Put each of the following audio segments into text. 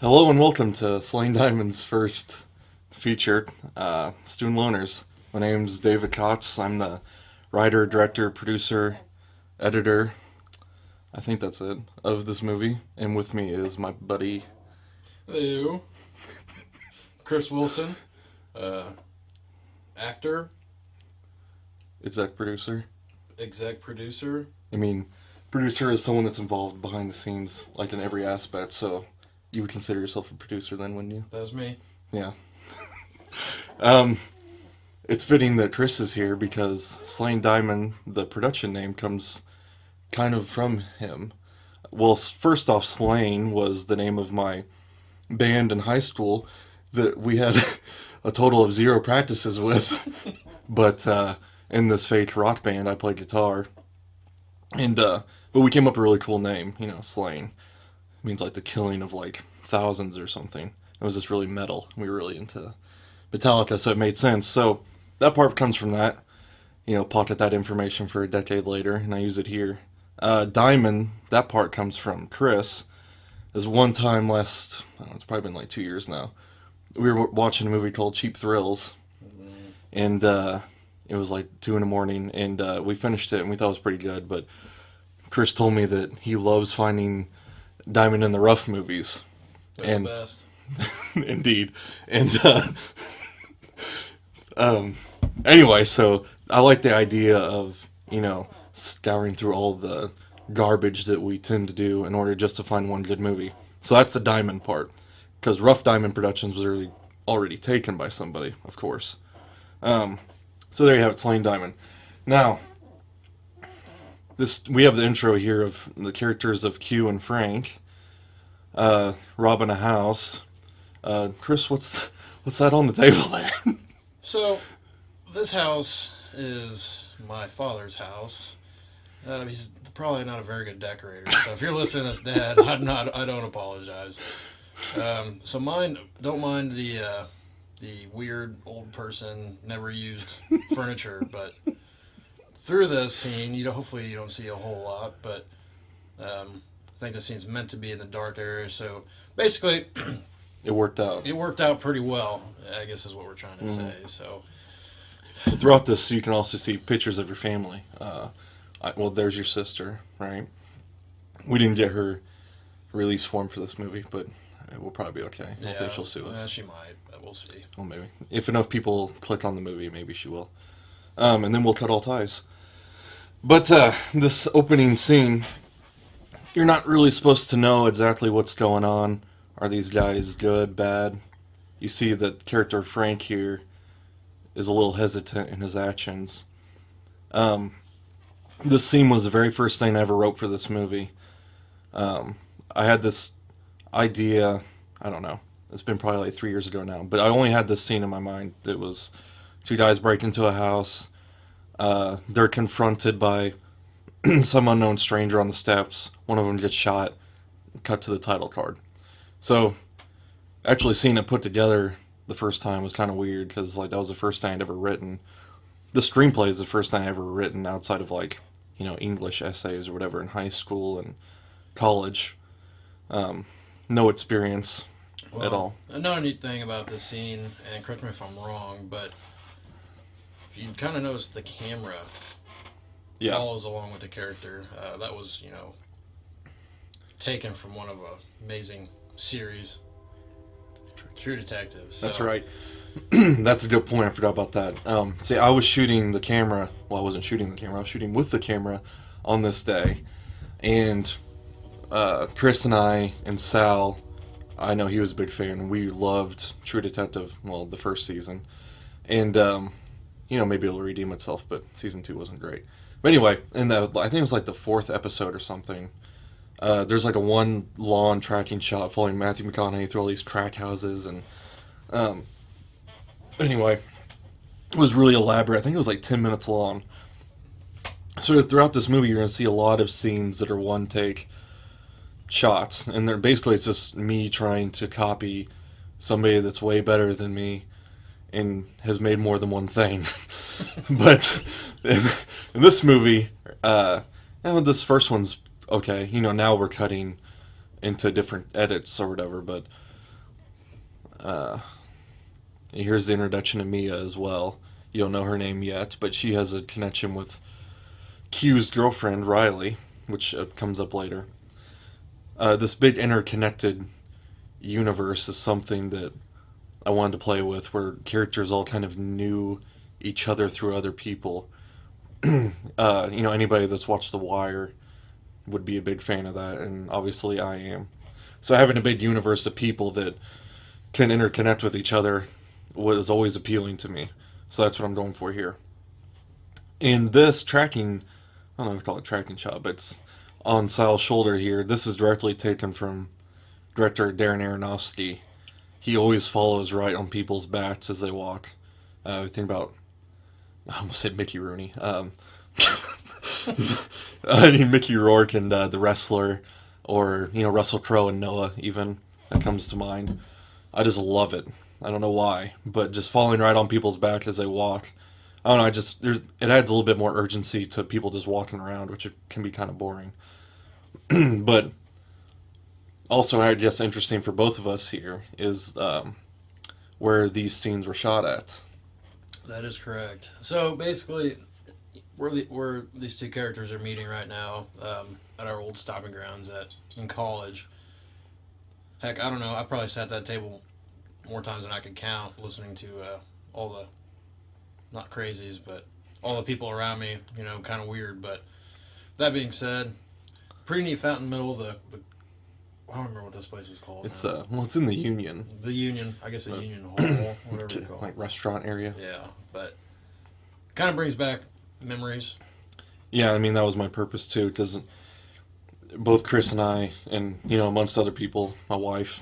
Hello and welcome to Slaying Diamond's first feature, Student Loners. My name's David Kotz. I'm the writer, director, producer, editor, I think that's it, of this movie. And with me is my buddy... Hello. Chris Wilson, actor, exec producer. exec producer. I mean, producer is someone that's involved behind the scenes, like in every aspect, so you would consider yourself a producer then, wouldn't you? That was me. Yeah. It's fitting that Chris is here because Slaying Diamond, the production name, comes kind of from him. Well, first off, Slaying was the name of my band in high school that we had a total of 0 practices with. But in this fake rock band, I played guitar. And but we came up with a really cool name, Slaying. It means like the killing of like thousands or something. It was just really metal. We were really into Metallica, so it made sense. So that part comes from that. Pocket that information for a decade later, and I use it here. Diamond, that part comes from Chris. There's one time last, I don't know, it's probably been like 2 years now. We were watching a movie called Cheap Thrills, and it was like 2 in the morning, and we finished it, and we thought it was pretty good, but Chris told me that he loves finding Diamond in the Rough movies. They're the best. Indeed. And anyway, so I like the idea of, scouring through all the garbage that we tend to do in order just to find one good movie. So that's the Diamond part. Because Rough Diamond Productions was already taken by somebody, of course. So there you have it, Slaying Diamond. Now, we have the intro here of the characters of Q and Frank, robbing a house. Chris, what's that on the table there? So, this house is my father's house. He's probably not a very good decorator, so if you're listening as Dad, I don't apologize. So don't mind the weird old person, never used furniture, but through this scene, hopefully you don't see a whole lot, but I think the scene's meant to be in the dark area, so basically it worked out. It worked out pretty well, I guess is what we're trying to say. So throughout this, you can also see pictures of your family. Well, there's your sister, right? We didn't get her release form for this movie, but it will probably be okay. I don't think she'll sue us. She might, but we'll see. Well, maybe. If enough people click on the movie, maybe she will. And then we'll cut all ties. But this opening scene, you're not really supposed to know exactly what's going on. Are these guys good, bad? You see that character Frank here is a little hesitant in his actions. This scene was the very first thing I ever wrote for this movie. I had this idea, I don't know, it's been probably like 3 years ago now, but I only had this scene in my mind. It was 2 guys break into a house. They're confronted by some unknown stranger on the steps. One of them gets shot. Cut to the title card. So, actually seeing it put together the first time was kind of weird because that was the first thing I'd ever written. The screenplay is the first thing I ever written outside of English essays or whatever in high school and college. No experience at all. Another neat thing about this scene, and correct me if I'm wrong, but you kind of notice the camera follows along with the character. That was, taken from one of an amazing series, True Detective. So. That's right. That's a good point. I forgot about that. See, I was shooting the camera. Well, I wasn't shooting the camera. I was shooting with the camera on this day. And Chris and I and Sal, I know he was a big fan. We loved True Detective, well, the first season. And, maybe it'll redeem itself, but season 2 wasn't great. But anyway, I think it was like the 4th episode or something. There's like a one lawn tracking shot following Matthew McConaughey through all these crack houses. And anyway, it was really elaborate. I think it was like 10 minutes long. So throughout this movie, you're going to see a lot of scenes that are one-take shots. And it's just me trying to copy somebody that's way better than me and has made more than one thing. But in this movie, this first one's okay. Now we're cutting into different edits or whatever, but Uh, Here's the introduction of Mia as well. You don't know her name yet, but she has a connection with Q's girlfriend, Riley, which comes up later. This big interconnected universe is something that I wanted to play with, where characters all kind of knew each other through other people. Anybody that's watched The Wire would be a big fan of that, and obviously I am. So having a big universe of people that can interconnect with each other was always appealing to me. So that's what I'm going for here. In this tracking, I don't know if I call it tracking shot, but it's on Sal's shoulder here. This is directly taken from director Darren Aronofsky. He always follows right on people's backs as they walk. Think about, I almost said Mickey Rooney. Mickey Rourke and The Wrestler, or Russell Crowe and Noah, even that comes to mind. I just love it. I don't know why, but just falling right on people's back as they walk. I don't know. It adds a little bit more urgency to people just walking around, which can be kind of boring. But also, I guess interesting for both of us here is where these scenes were shot at. That is correct. So basically, where these two characters are meeting right now, at our old stomping grounds in college. Heck, I don't know. I probably sat at that table more times than I could count, listening to all the, not crazies, but all the people around me. Kind of weird. But that being said, pretty neat fountain middle of the I don't remember what this place was called. It's it's in the Union. The Union, I guess the Union Hall, whatever you call it. Like restaurant area. Yeah, but kind of brings back memories. Yeah, I mean that was my purpose too, because both Chris and I, and amongst other people, my wife,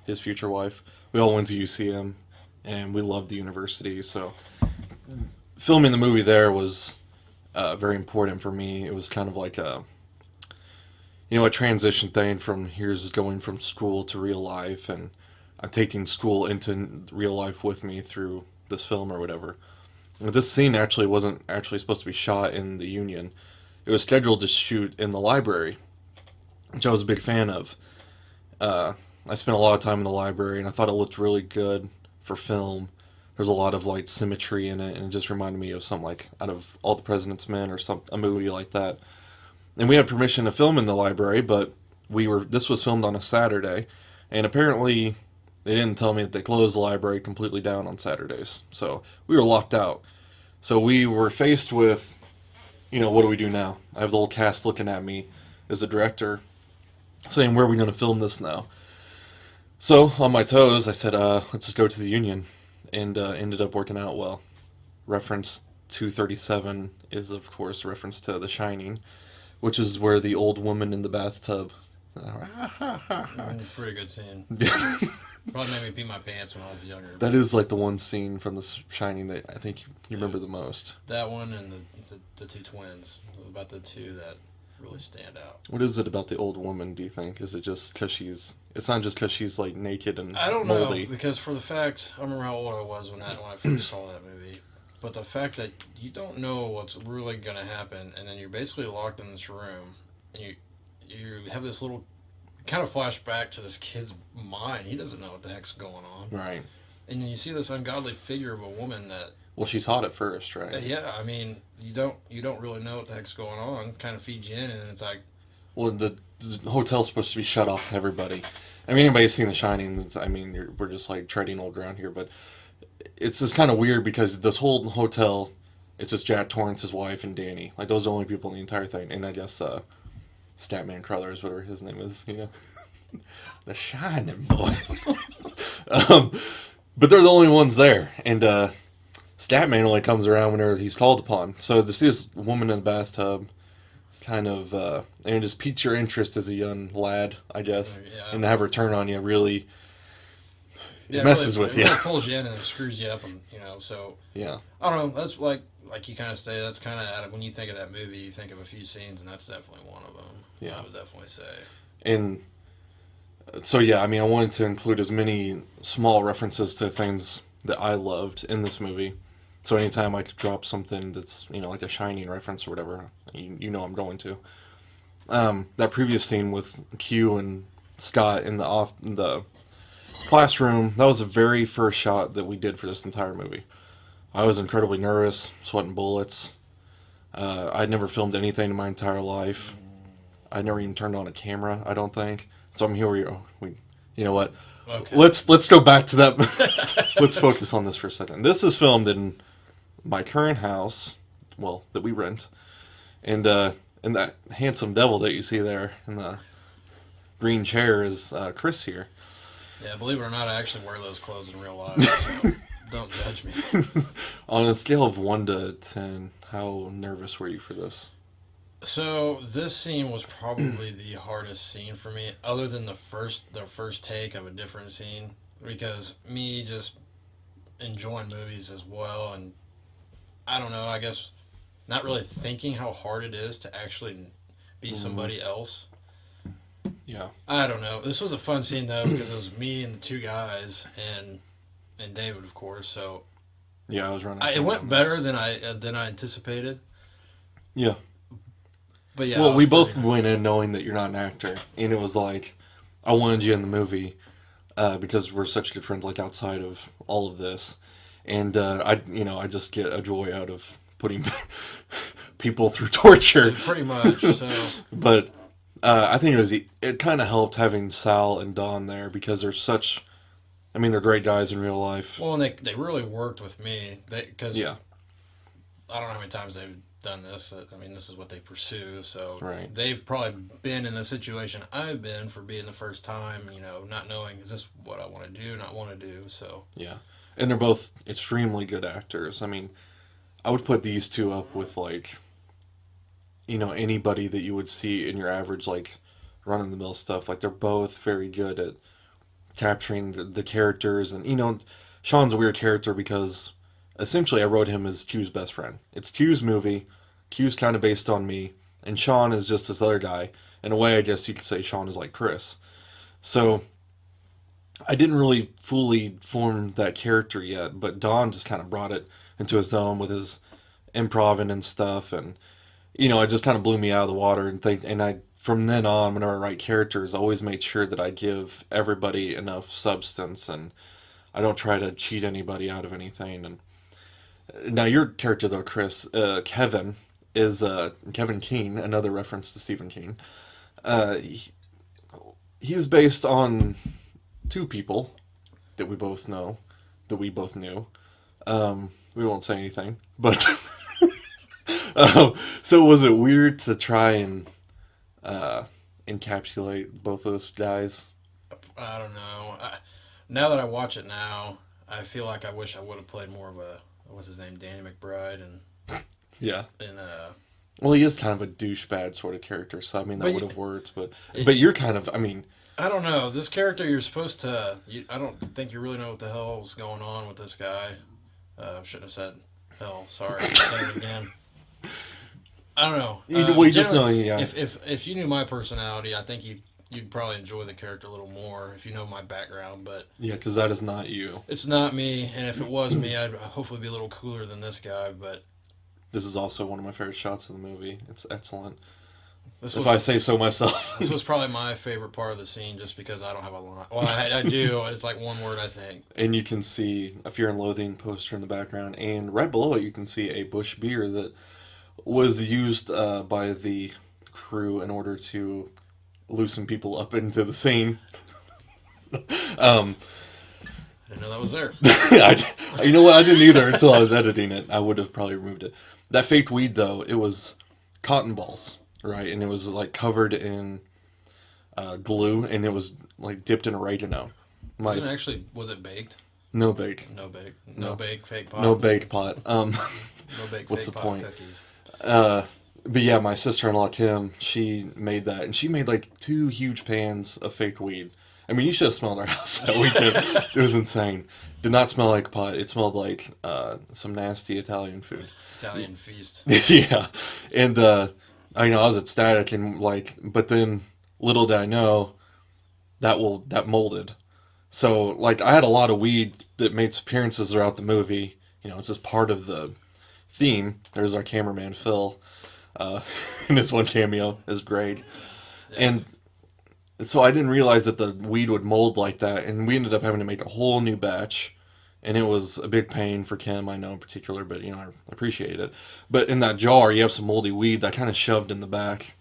his future wife, we all went to UCM, and we loved the university. So filming the movie there was very important for me. It was kind of like a transition thing from here's going from school to real life, and I'm taking school into real life with me through this film or whatever. But this scene actually wasn't actually supposed to be shot in the Union. It was scheduled to shoot in the library, which I was a big fan of. I spent a lot of time in the library, and I thought it looked really good for film. There's a lot of like symmetry in it, and it just reminded me of something like out of All the President's Men or a movie like that. And we had permission to film in the library, but this was filmed on a Saturday, and apparently they didn't tell me that they closed the library completely down on Saturdays. So we were locked out. So we were faced with, what do we do now? I have the whole cast looking at me as a director, saying, where are we going to film this now? So on my toes, I said, let's just go to the Union, and ended up working out well. Reference 237 is, of course, a reference to The Shining, which is where the old woman in the bathtub. Pretty good scene. Probably made me pee my pants when I was younger. That is like the one scene from The Shining that I think you remember the most. That one and the two twins. About the two that really stand out. What is it about the old woman, do you think? Is it just because it's not just because she's like naked and I don't moldy? know, because for the fact, I remember how old I was when I first saw that movie. But the fact that you don't know what's really going to happen, and then you're basically locked in this room, and you have this little kind of flashback to this kid's mind. He doesn't know what the heck's going on. Right. And then you see this ungodly figure of a woman that... Well, she's hot at first, right? Yeah, I mean, you don't really know what the heck's going on. Kind of feeds you in, and it's like... Well, the hotel's supposed to be shut off to everybody. I mean, anybody's seen The Shining, we're just like treading old ground here, but it's just kind of weird because this whole hotel, it's just Jack Torrance, his wife, and Danny. Like, those are the only people in the entire thing. And I guess Statman Crothers, whatever his name is, The Shining Boy. But they're the only ones there. And Statman only comes around whenever he's called upon. So to see this woman in the bathtub, kind of, and it just piques your interest as a young lad, I guess. Yeah. And to have her turn on you really... Yeah, it messes with you. It really pulls you in and it screws you up, and so yeah. I don't know. That's like you kind of say. That's kind of when you think of that movie, you think of a few scenes, and that's definitely one of them. Yeah, I would definitely say. And so yeah, I mean, I wanted to include as many small references to things that I loved in this movie. So anytime I could drop something that's like a Shining reference or whatever, I'm going to. That previous scene with Q and Scott in the classroom, that was the very first shot that we did for this entire movie. I was incredibly nervous, sweating bullets. I'd never filmed anything in my entire life. I never even turned on a camera, I don't think. So I'm here. You know what? Okay. Let's go back to that. Let's focus on this for a second. This is filmed in my current house, well, that we rent, and that handsome devil that you see there in the green chair is Chris here. Yeah, believe it or not, I actually wear those clothes in real life. So don't judge me. On a scale of 1 to 10, how nervous were you for this? So this scene was probably the hardest scene for me, other than the first take of a different scene, because me just enjoying movies as well, and I don't know, I guess not really thinking how hard it is to actually be somebody else. Yeah. I don't know. This was a fun scene though because it was me and the two guys and David, of course. So yeah, I was running. It went better than I anticipated. Yeah. But yeah. Well, we both went in knowing that you're not an actor, and it was like I wanted you in the movie because we're such good friends, like outside of all of this, and I just get a joy out of putting people through torture. Pretty much. So. But I think it kind of helped having Sal and Don there because they're such. I mean, they're great guys in real life. Well, and they really worked with me. Because yeah. I don't know how many times they've done this. I mean, this is what they pursue. So right. They've probably been in the situation I've been for being the first time, not knowing, is this what I want to do, not want to do. So yeah. And they're both extremely good actors. I mean, I would put these two up with, like, anybody that you would see in your average, like, run-of-the-mill stuff. Like, they're both very good at capturing the characters. And, Sean's a weird character because, essentially, I wrote him as Q's best friend. It's Q's movie. Q's kind of based on me. And Sean is just this other guy. In a way, I guess you could say Sean is like Chris. So I didn't really fully form that character yet, but Don just kind of brought it into his own with his improv and stuff, and it just kind of blew me out of the water. And I from then on, whenever I write characters, I always made sure that I give everybody enough substance, and I don't try to cheat anybody out of anything. And now your character though, Chris, Kevin is Kevin Keane, another reference to Stephen King. He's based on two people that we both know, that we both knew. We won't say anything, but so was it weird to try and encapsulate both those guys? I don't know. Now that I watch it now, I feel like I wish I would have played more of a, what's his name, Danny McBride, and yeah, and well, he is kind of a douchebag sort of character, so I mean that would have worked, but you're kind of, I mean, I don't know. This character, you're supposed to. I don't think you really know what the hell's going on with this guy. Shouldn't have said hell. Sorry. Say it again. I don't know. Well, you just know, yeah. If you knew my personality, I think you'd probably enjoy the character a little more if you know my background. But yeah, because that is not you. It's not me, and if it was me, I'd hopefully be a little cooler than this guy. But this is also one of my favorite shots of the movie. It's excellent. If I say so myself. This was probably my favorite part of the scene, just because I don't have a line. Well, I do. It's like one word, I think. And you can see a Fear and Loathing poster in the background, and right below it, you can see a Busch beer that was used by the crew in order to loosen people up into the scene. I didn't know that was there. You know what? I didn't either until I was editing it. I would have probably removed it. That fake weed, though, it was cotton balls. Right, and it was like covered in glue, and it was like dipped in oregano. Was it baked? No bake. No bake. No bake fake pot. No baked pot. No bake what's fake the pot point? Cookies. But yeah, my sister-in-law Kim, she made that, and she made like 2 huge pans of fake weed. I mean, you should have smelled our house that weekend. It was insane. Did not smell like pot. It smelled like some nasty Italian food. Italian feast. Yeah, and. I was ecstatic and but then little did I know that molded. So like I had a lot of weed that made appearances throughout the movie. It's just part of the theme. There's our cameraman Phil, and his one cameo is great. Yeah. And So I didn't realize that the weed would mold like that, and we ended up having to make a whole new batch. And it was a big pain for Kim, I know in particular, but I appreciate it. But in that jar, you have some moldy weed that kind of shoved in the back,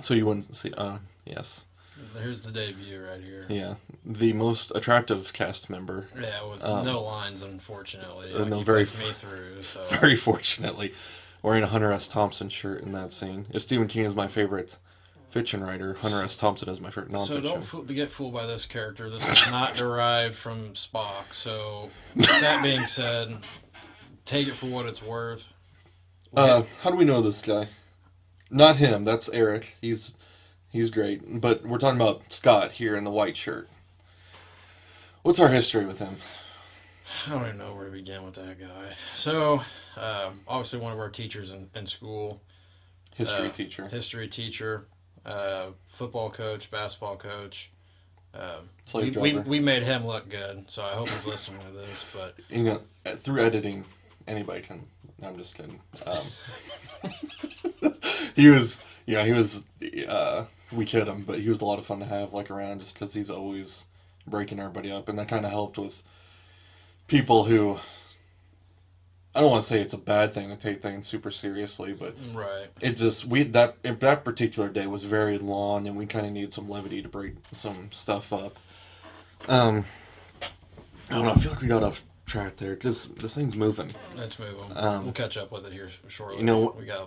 so you wouldn't see. Yes. Here's the debut right here. Yeah, the most attractive cast member. Yeah, with no lines, unfortunately. No, he very puts me through. So. Very fortunately, wearing a Hunter S. Thompson shirt in that scene. If Stephen King is my favorite fiction writer, Hunter S. Thompson is my favorite nonfiction. So don't get fooled by this character. This is not derived from Spock. So with that being said, take it for what it's worth. How do we know this guy? Not him. That's Erik. He's great. But we're talking about Scott here in the white shirt. What's our history with him? I don't even know where to begin with that guy. So, obviously one of our teachers in school. History teacher. History teacher. Football coach, basketball coach. We made him look good, so I hope he's listening to this. But through editing, anybody can. No, I'm just kidding. He was. We kid him, but he was a lot of fun to have around, just because he's always breaking everybody up, and that kind of helped with people who. I don't want to say it's a bad thing to take things super seriously, but right. It just that particular day was very long, and we kind of needed some levity to break some stuff up. I don't know. I feel like we got off track there because this thing's moving. Let's move on. We'll catch up with it here shortly.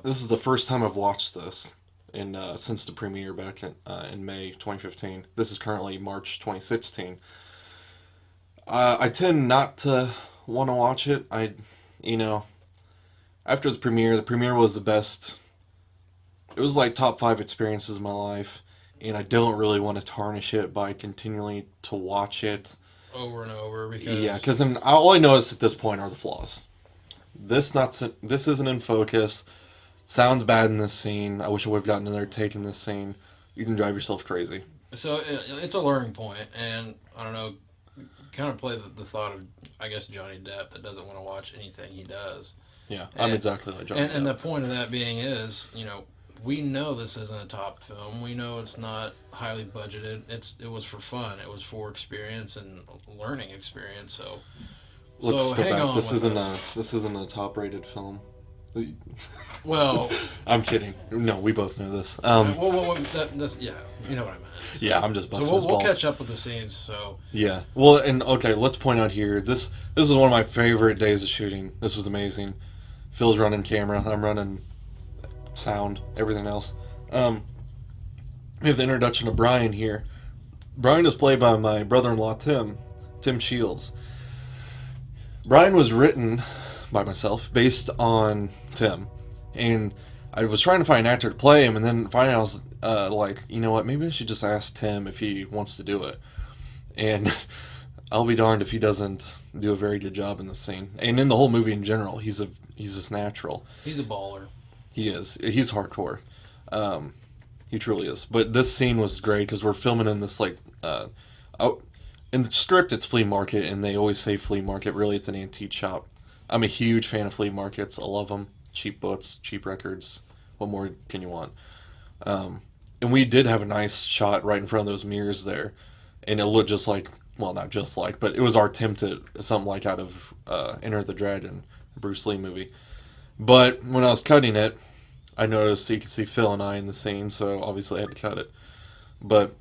This is the first time I've watched this since the premiere back in May 2015. This is currently March 2016. I tend not to want to watch it. After the premiere was the best. It was like top 5 experiences of my life, and I don't really want to tarnish it by continually to watch it over and over because because then all I notice at this point are the flaws. This isn't in focus. Sounds bad in this scene. I wish I would have gotten another take in this scene. You can drive yourself crazy. So it's a learning point, and I don't know. Kind of play the thought of, I guess, Johnny Depp that doesn't want to watch anything he does. Yeah, I'm exactly like Johnny Depp. And the point of that being is, we know this isn't a top film. We know it's not highly budgeted. It was for fun. It was for experience and learning experience. So let's go hang back. on. This isn't a top-rated film. Well, I'm kidding. No, we both know this. That's you know what I meant. Yeah, I'm just busting his we'll balls. catch up with the scenes. So yeah, well, and okay, let's point out here. This is one of my favorite days of shooting. This was amazing. Phil's running camera. I'm running sound. Everything else. We have the introduction of Brian here. Brian is played by my brother-in-law Tim Shields. Brian was written by myself based on Tim, and I was trying to find an actor to play him, and then finally I was like, you know what, maybe I should just ask Tim if he wants to do it. And I'll be darned if he doesn't do a very good job in the scene. And in the whole movie in general, he's just natural. He's a baller. He is. He's hardcore. He truly is. But this scene was great because we're filming in this in the script it's flea market, and they always say flea market. Really, it's an antique shop. I'm a huge fan of flea markets. I love them. Cheap books, cheap records. What more can you want? And we did have a nice shot right in front of those mirrors there. And it looked just like, well, not just like, but it was our attempt at something like out of Enter the Dragon, Bruce Lee movie. But when I was cutting it, I noticed you could see Phil and I in the scene, so obviously I had to cut it. But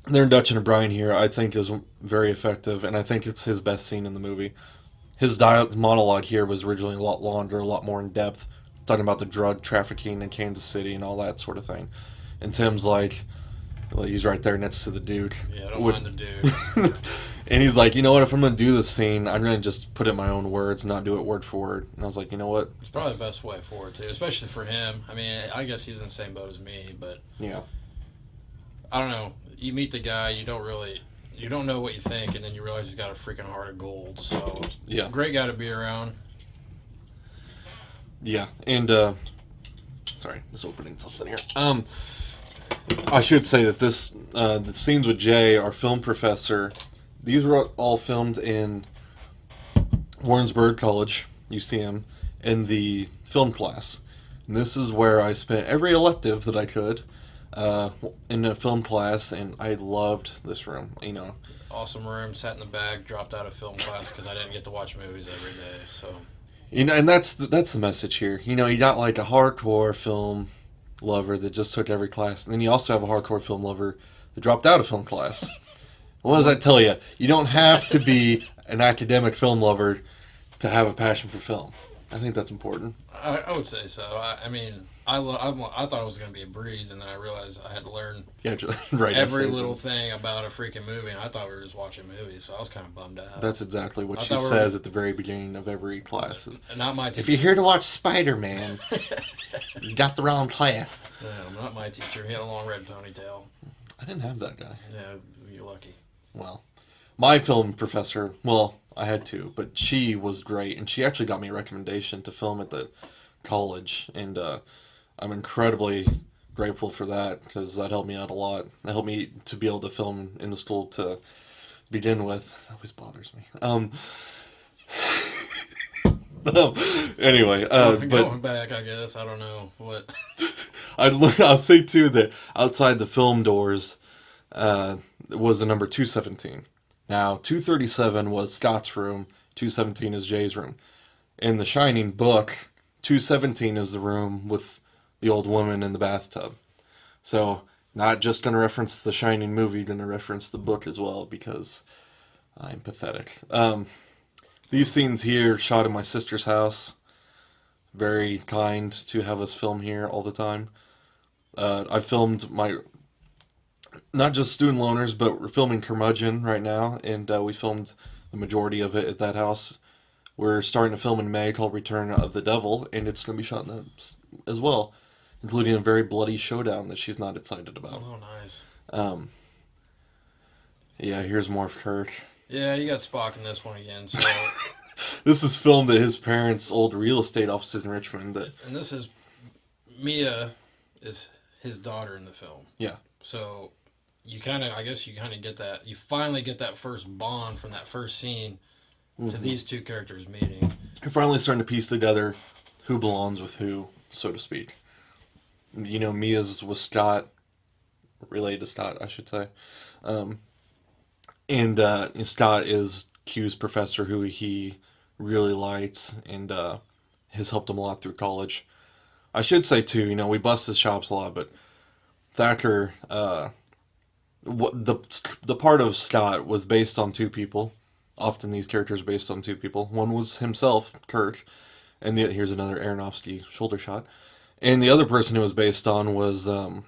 the introduction of Brian here, I think, is very effective, and I think it's his best scene in the movie. His monologue here was originally a lot longer, a lot more in depth, talking about the drug trafficking in Kansas City and all that sort of thing. And Tim's like, well, he's right there next to the Duke. Yeah, I don't mind the Duke. And he's like, you know what, if I'm going to do this scene, I'm going to just put it in my own words, not do it word for word. And I was like, you know what? It's probably the best way forward, too, especially for him. I mean, I guess he's in the same boat as me, but... Yeah. I don't know. You meet the guy, you don't know what you think, and then you realize he's got a freaking heart of gold. So, yeah, great guy to be around. Yeah, and sorry, just opening something here. I should say that the scenes with Jay, our film professor, these were all filmed in Warrensburg College, UCM, in the film class. And this is where I spent every elective that I could. in a film class, and I loved this room. You know, Awesome room, sat in the back, dropped out of film class because I didn't get to watch movies every day. So and that's the message here. You know, you got like a hardcore film lover that just took every class, and then you also have a hardcore film lover that dropped out of film class. What does that tell you? You don't have to be an academic film lover to have a passion for film. I think that's important. I would say so. I mean, I thought it was going to be a breeze, and then I realized I had to learn Yeah, right. every little thing about a freaking movie, and I thought we were just watching movies, so I was kind of bummed out. That's exactly what I she thought we says were- at the very beginning of every class. Not my teacher. If you're here to watch Spider-Man, you got the wrong class. No, not my teacher. He had a long red ponytail. I didn't have that guy. Yeah, you're lucky. Well, my film professor, well, I had two, but she was great, and she actually got me a recommendation to film at the college, and I'm incredibly grateful for that because that helped me out a lot. That helped me to be able to film in the school to begin with. That always bothers me. Anyway, but Going back, I guess I don't know what. I'll say too that outside the film doors was the number 217. Now 237 was Scott's room, 217 is Jay's room. In the Shining book, 217 is the room with the old woman in the bathtub. So not just gonna reference the Shining movie, gonna reference the book as well because I'm pathetic. These scenes here shot in my sister's house. Very kind to have us film here all the time. I filmed my, not just Student Loners, but we're filming Curmudgeon right now, and we filmed the majority of it at that house. We're starting to film in May called Return of the Devil, and it's going to be shot in that as well, including a very bloody showdown that she's not excited about. Oh, nice. Yeah, here's more of Kirk. Yeah, you got Spock in this one again. So, This is filmed at his parents' old real estate offices in Richmond. and this is Mia is his daughter in the film. Yeah. So I guess you kind of get that. You finally get that first bond from that first scene to these two characters meeting. You're finally starting to piece together who belongs with who, so to speak. You know, Mia's was Scott, related to Scott, I should say. And Scott is Q's professor who he really likes and has helped him a lot through college. I should say, too, you know, we bust his chops a lot, but Thacker, the part of Scott was based on two people. Often these characters are based on two people. One was himself, Kirk, and here's another Aronofsky shoulder shot. And the other person it was based on was Paul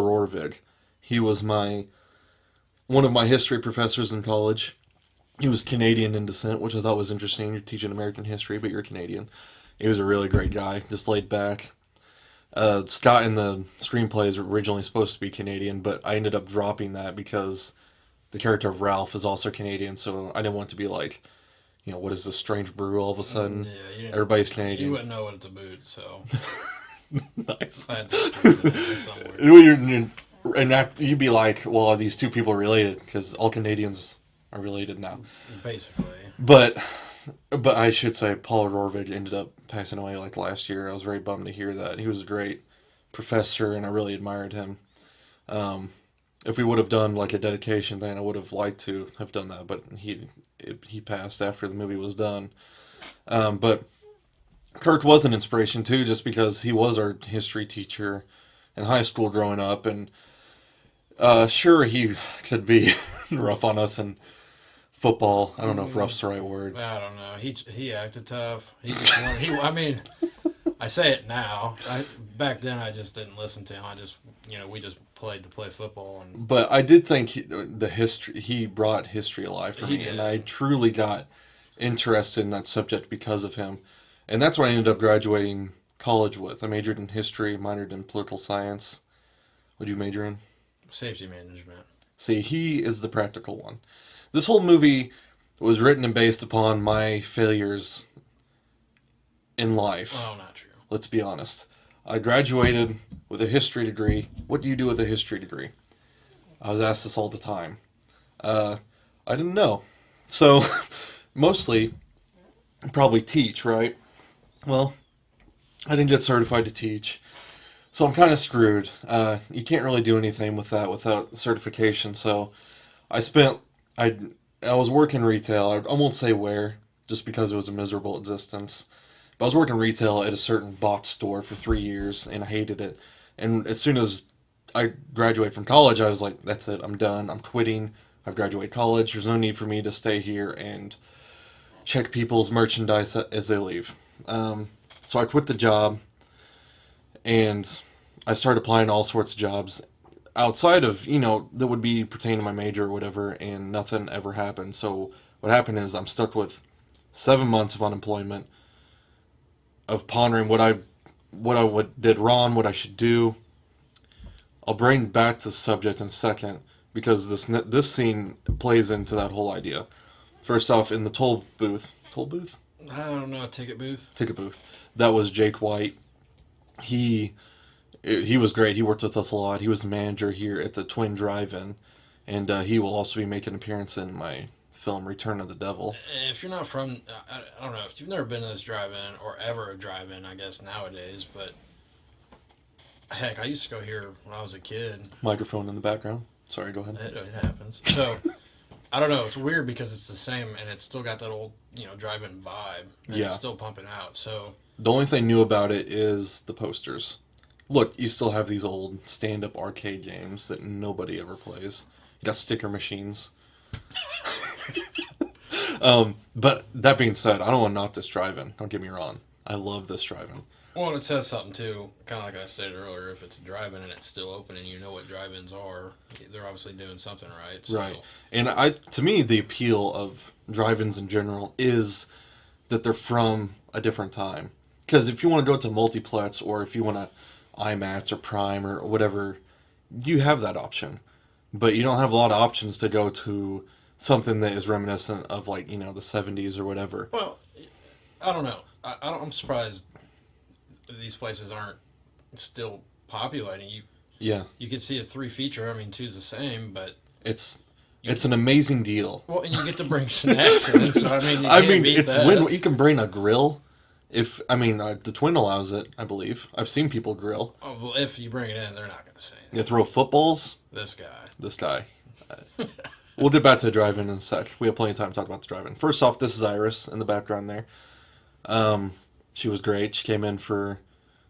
Rorvig. He was one of my history professors in college. He was Canadian in descent, which I thought was interesting. You're teaching American history, but you're Canadian. He was a really great guy, just laid back. Scott in the screenplay is originally supposed to be Canadian, but I ended up dropping that because the character of Ralph is also Canadian, so I didn't want to be like, you know, what is this strange brew all of a sudden? Yeah, Everybody's Canadian. You wouldn't know what it's about, so Nice. I had to squeeze it in there somewhere. And you'd be like, well, are these two people related? Because all Canadians are related now. Basically. But I should say Paul Rorvig ended up passing away like last year. I was very bummed to hear that. He was a great professor, and I really admired him. If we would have done like a dedication thing, I would have liked to have done that, but he passed after the movie was done. But Kirk was an inspiration too, just because he was our history teacher in high school growing up, and sure he could be rough on us in football. I don't know if rough's the right word. I don't know. He acted tough. He just wanted, I mean, I say it now. Back then I just didn't listen to him. We just played to play football. But I did think he brought history alive for me, did. and I truly got interested in that subject because of him. And that's what I ended up graduating college with. I majored in history, minored in political science. What'd you major in? Safety management. See, he is the practical one. This whole movie was written and based upon my failures in life. Oh, not true. Let's be honest. I graduated with a history degree. What do you do with a history degree? I was asked this all the time. I didn't know. So, mostly, probably teach, right? Well, I didn't get certified to teach. So I'm kind of screwed. You can't really do anything with that without certification. So I spent I I was working retail. I won't say where, just because it was a miserable existence. But I was working retail at a certain box store for 3 years, and I hated it. And as soon as I graduated from college, I was like, "That's it. I'm done. I'm quitting. I've graduated college. There's no need for me to stay here and check people's merchandise as they leave." So I quit the job, and I started applying to all sorts of jobs outside of, that would be pertaining to my major or whatever, and nothing ever happened. So what happened is I'm stuck with 7 months of unemployment, of pondering what did wrong, what I should do. I'll bring back the subject in a second because this scene plays into that whole idea. First off, in the toll booth, I don't know, a ticket booth, that was Jake White. He he was great. He worked with us a lot. He was the manager here at the Twin Drive-In, and he will also be making an appearance in my film Return of the Devil. If you're not from, I don't know, if you've never been to this drive-in, or ever a drive-in, I guess nowadays, but heck, I used to go here when I was a kid. Microphone in the background. Sorry, go ahead. It happens. So, I don't know, it's weird because it's the same, and it's still got that old, drive-in vibe, and Yeah. it's still pumping out, so... The only thing new about it is the posters. Look, you still have these old stand-up arcade games that nobody ever plays. You got sticker machines. But that being said, I don't want to knock this drive-in. Don't get me wrong. I love this drive-in. Well, and it says something too, kind of like I stated earlier. If it's a drive-in and it's still open, and you know what drive-ins are, they're obviously doing something right. So. Right. And to me, the appeal of drive-ins in general is that they're from a different time. Because if you want to go to multiplex, or if you want to IMAX or Prime or whatever, you have that option. But you don't have a lot of options to go to something that is reminiscent of, like, the 70s or whatever. Well, I don't know. I'm surprised these places aren't still populating. Yeah. You could see a 3 feature. I mean, 2's the same, but It's an amazing deal. well, and you get to bring snacks in. So I mean, you can't beat it's that. when you can bring a grill. The Twin allows it, I believe. I've seen people grill. Oh well, if you bring it in, they're not going to say anything. You throw footballs. This This guy. We'll get back to the drive-in in a sec. We have plenty of time to talk about the drive-in. First off, this is Iris in the background there. She was great. She came in for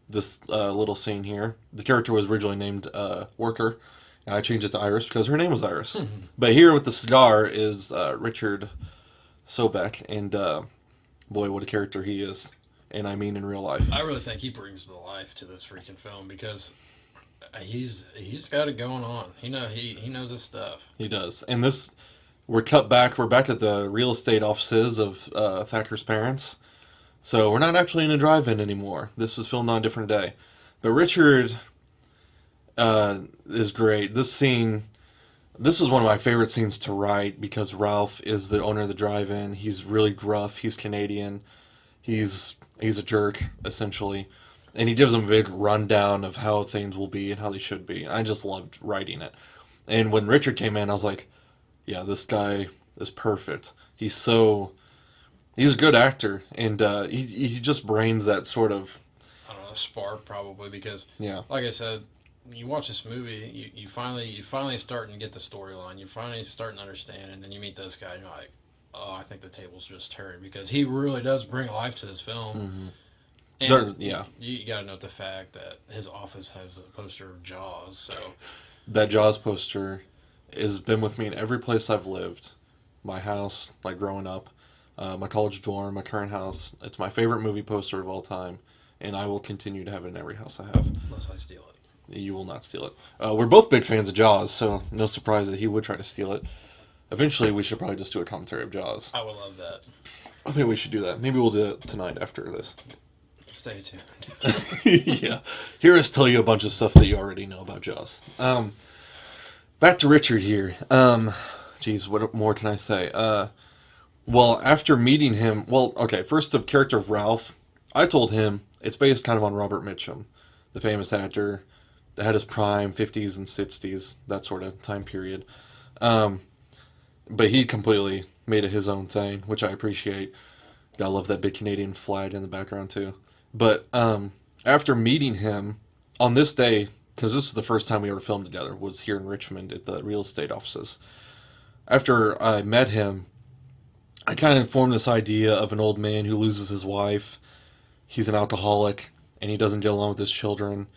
this little scene here. The character was originally named Worker. And I changed it to Iris because her name was Iris. But here with the cigar is Richard Sobek. And boy, what a character he is. And I mean in real life. I really think he brings the life to this freaking film because he's got it going on. He knows his stuff. He does. And we're back at the real estate offices of Thacker's parents. So we're not actually in a drive-in anymore. This was filmed on a different day. But Richard is great. This is one of my favorite scenes to write because Ralph is the owner of the drive-in. He's really gruff. He's Canadian. He's a jerk, essentially. And he gives them a big rundown of how things will be and how they should be. I just loved writing it. And when Richard came in, I was like, yeah, this guy is perfect. He's a good actor, and he just brains that sort of... I don't know, spark probably because, yeah, like I said, you watch this movie, you finally starting to get the storyline. You're finally starting to understand, and then you meet this guy, and you're like, oh, I think the table's just turned because he really does bring life to this film. Mm-hmm. And yeah, you got to note the fact that his office has a poster of Jaws. So that Jaws poster has been with me in every place I've lived. My house, like growing up, my college dorm, my current house. It's my favorite movie poster of all time, and I will continue to have it in every house I have. Unless I steal it. You will not steal it. We're both big fans of Jaws, so no surprise that he would try to steal it. Eventually, we should probably just do a commentary of Jaws. I would love that. I think we should do that. Maybe we'll do it tonight after this. Stay tuned. Yeah. Hear us tell you a bunch of stuff that you already know about Jaws. Back to Richard here. Geez, what more can I say? Well, after meeting him... Well, okay, first the character of Ralph. I told him it's based kind of on Robert Mitchum, the famous actor that had his prime, 50s and 60s, that sort of time period. But he completely made it his own thing, which I appreciate. Gotta love that big Canadian flag in the background, too. But after meeting him, on this day, because this was the first time we ever filmed together, was here in Richmond at the real estate offices. After I met him, I kind of formed this idea of an old man who loses his wife. He's an alcoholic, and he doesn't get along with his children.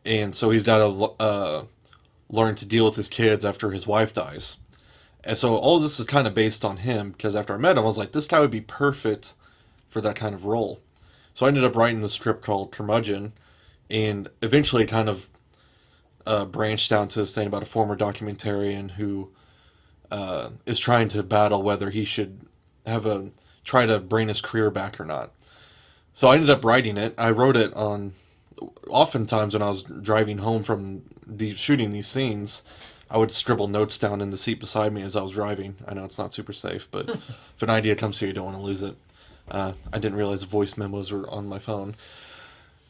And so he's got to learn to deal with his kids after his wife dies. And so all of this is kind of based on him, because after I met him, I was like, this guy would be perfect for that kind of role. So I ended up writing the script called Curmudgeon, and eventually kind of branched down to saying about a former documentarian who is trying to battle whether he should try to bring his career back or not. So I ended up writing it. I wrote it on, oftentimes when I was driving home from shooting these scenes, I would scribble notes down in the seat beside me as I was driving. I know it's not super safe, but if an idea comes to you, you don't want to lose it. I didn't realize voice memos were on my phone.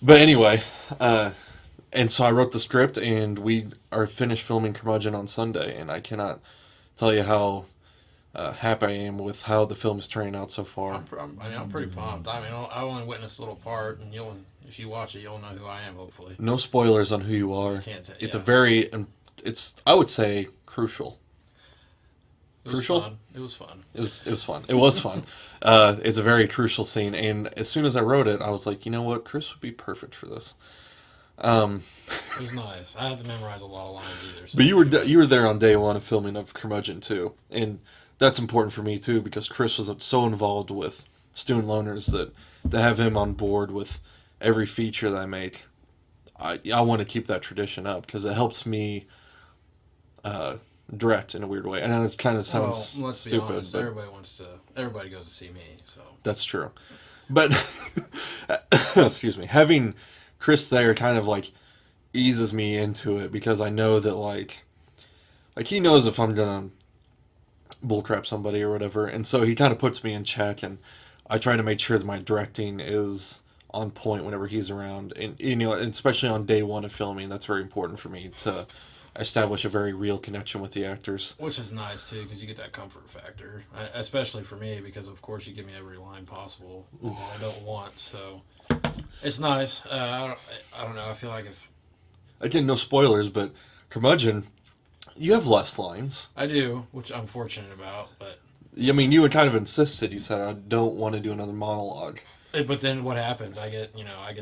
But anyway, and so I wrote the script, and we are finished filming Curmudgeon on Sunday, and I cannot tell you how happy I am with how the film is turning out so far. I'm pretty pumped. I mean, I only witnessed a little part, and if you watch it, you'll know who I am, hopefully. No spoilers on who you are. It's a very, I would say, crucial. Crucial? Fun. It was fun. It was fun. It was fun. It's a very crucial scene, and as soon as I wrote it, I was like, you know what, Chris would be perfect for this. It was nice. I didn't have to memorize a lot of lines either. So but you were there on day one of filming of Curmudgeon too, and that's important for me too because Chris was so involved with Stu and Loners that to have him on board with every feature that I make, I want to keep that tradition up because it helps me direct in a weird way. And it kind of sounds let's stupid, be honest, but everybody goes to see me, so that's true. But excuse me, having Chris there kind of like eases me into it because I know that like he knows if I'm gonna bullcrap somebody or whatever, and so he kind of puts me in check, and I try to make sure that my directing is on point whenever he's around, and especially on day one of filming, that's very important for me to establish a very real connection with the actors. Which is nice too, because you get that comfort factor, especially for me, because of course you give me every line possible that I don't want, so it's nice. I don't know. I feel like if again, no spoilers, but Curmudgeon, you have less lines. I do, which I'm fortunate about, but I mean, you had kind of insisted. You said I don't want to do another monologue. But then what happens? I get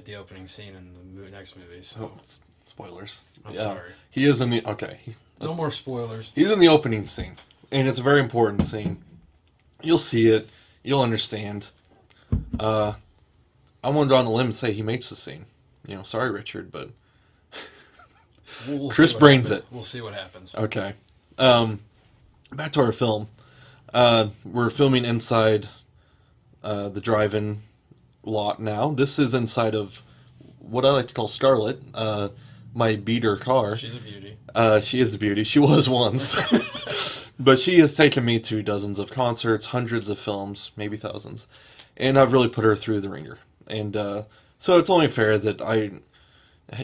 the opening scene in the next movie. So spoilers. I'm sorry. He is in the no more spoilers. He's in the opening scene, and it's a very important scene. You'll see it. You'll understand. I want to go on a limb and say he makes the scene. Sorry, Richard, but we'll Chris brains it. We'll see what happens. Okay. Back to our film. We're filming inside the drive-in lot now. This is inside of what I like to call Scarlet, my beater car. She's a beauty. She is a beauty. She was once. But she has taken me to dozens of concerts, hundreds of films, maybe thousands. And I've really put her through the ringer. And so it's only fair that I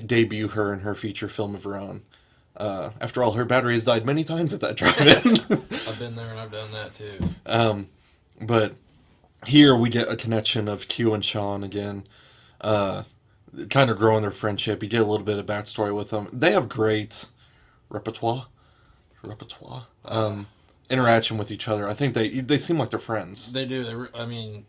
debut her in her feature film of her own. After all, her battery has died many times at that drive-in. I've been there and I've done that too. But here we get a connection of Q and Sean again, kind of growing their friendship. You get a little bit of backstory with them. They have great repertoire, interaction with each other. I think they seem like they're friends. They do. I mean,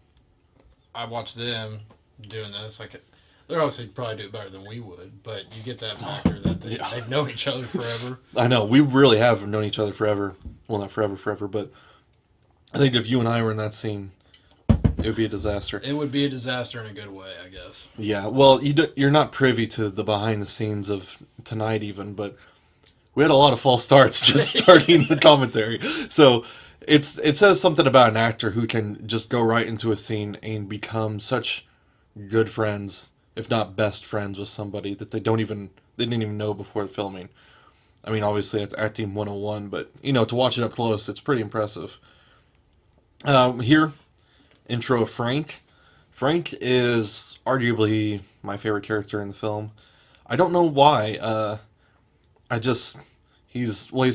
I watch them doing this. Like, they're obviously probably do it better than we would, but you get that factor that they've known each other forever. I know. We really have known each other forever. Well, not forever, but I think if you and I were in that scene, it would be a disaster. It would be a disaster in a good way, I guess. Yeah, well, you're not privy to the behind the scenes of tonight even, but we had a lot of false starts just starting the commentary. So it says something about an actor who can just go right into a scene and become such good friends, if not best friends with somebody that they didn't even know before filming. I mean, obviously it's acting 101, but to watch it up close, it's pretty impressive. Here, intro of Frank. Frank is arguably my favorite character in the film. I don't know why. He's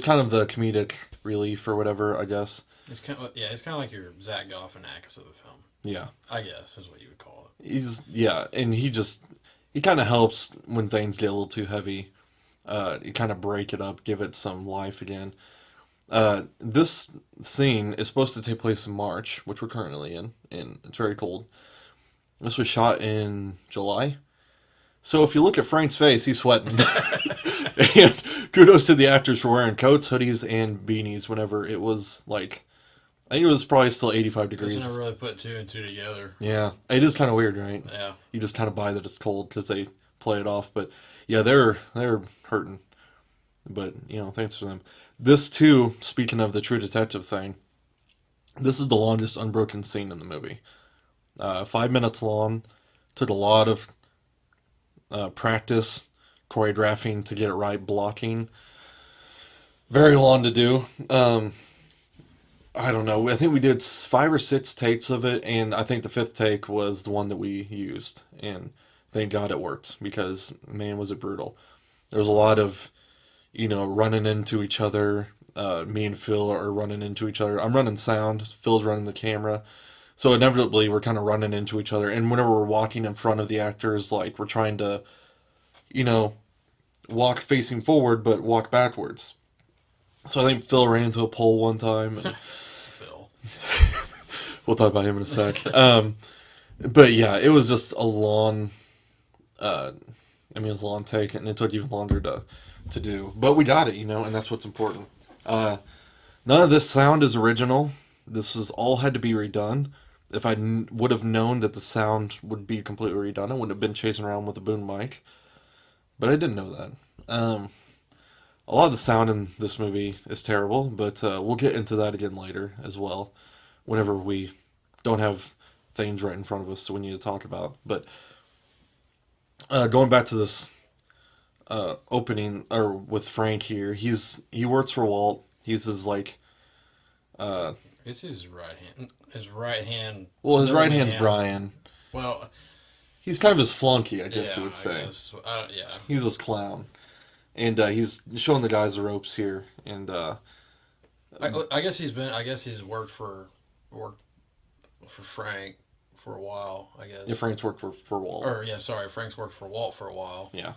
kind of the comedic relief or whatever, I guess. He's kind of like your Zach Galifianakis of the film. Yeah, I guess is what you would call it. and he he kind of helps when things get a little too heavy. You kind of break it up, give it some life again. This scene is supposed to take place in March, which we're currently in, and it's very cold. This was shot in July. So if you look at Frank's face, he's sweating. And kudos to the actors for wearing coats, hoodies, and beanies whenever it was like, I think it was probably still 85 degrees. Just never really put two and two together. Yeah, it is kind of weird, right? Yeah. You just kind of buy that it's cold because they play it off. But yeah, they're hurting. But thanks for them. This too, speaking of the True Detective thing, this is the longest unbroken scene in the movie. 5 minutes long. Took a lot of practice, choreographing to get it right, blocking. Very long to do. I don't know. I think we did 5 or 6 takes of it, and I think the 5th take was the one that we used. And thank God it worked, because, man, was it brutal. There was a lot of, running into each other. Me and Phil are running into each other. I'm running sound. Phil's running the camera. So inevitably, we're kind of running into each other. And whenever we're walking in front of the actors, like, we're trying to, walk facing forward, but walk backwards. So I think Phil ran into a pole one time. And Phil. We'll talk about him in a sec. But yeah, it was just a long, it was a long take, and it took even longer to do. But we got it, and that's what's important. None of this sound is original. This was all had to be redone. If I would have known that the sound would be completely redone, I wouldn't have been chasing around with a boom mic. But I didn't know that. A lot of the sound in this movie is terrible, but we'll get into that again later as well, whenever we don't have things right in front of us that we need to talk about. But going back to this opening, or with Frank here, he works for Walt. He's his like. It's his right hand. His right hand. Well, his right hand's Brian. Well, he's kind of his flunky, I guess you would say. Yeah. He's his clown. And he's showing the guys the ropes here, and I guess he's worked for Frank for a while. I guess. Yeah, Frank's worked for Walt. Frank's worked for Walt for a while. Yeah.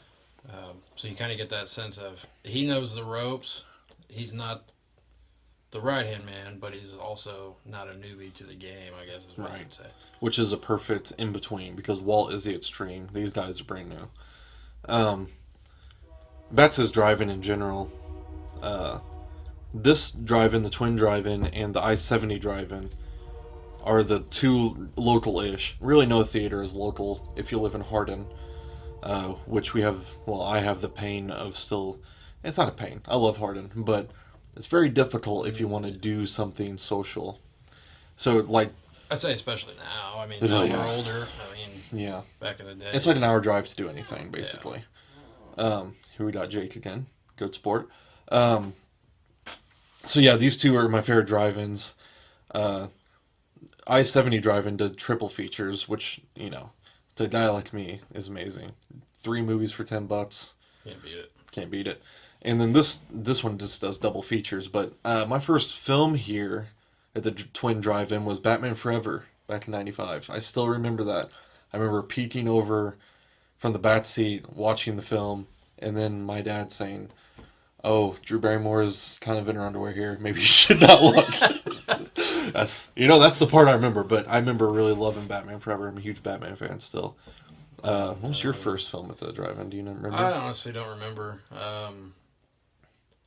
So you kind of get that sense of he knows the ropes. He's not the right hand man, but he's also not a newbie to the game, I guess is what I'd say. Which is a perfect in between, because Walt is the extreme. These guys are brand new. That's his drive-in in general. This drive-in, the Twin Drive-In, and the I-70 Drive-In are the two local-ish. Really, no theater is local if you live in Hardin, which we have. Well, I have the pain of still. It's not a pain. I love Hardin, but it's very difficult if you want to do something social. So, like, I'd say especially now. I mean, now we're older. I mean, back in the day, it's like an hour drive to do anything, basically. Yeah. Here we got Jake again. Good sport. So yeah, these two are my favorite drive-ins. I-70 drive-in did triple features, which, to a guy like me, is amazing. 3 movies for $10. Can't beat it. Can't beat it. And then this one just does double features. But my first film here at the Twin Drive-In was Batman Forever back in '95. I still remember that. I remember peeking over from the back seat, watching the film, and then my dad saying, "Oh, Drew Barrymore is kind of in her underwear here. Maybe you should not look." That's the part I remember. But I remember really loving Batman Forever. I'm a huge Batman fan still. What was your first film at the drive-in? Do you remember? I honestly don't remember.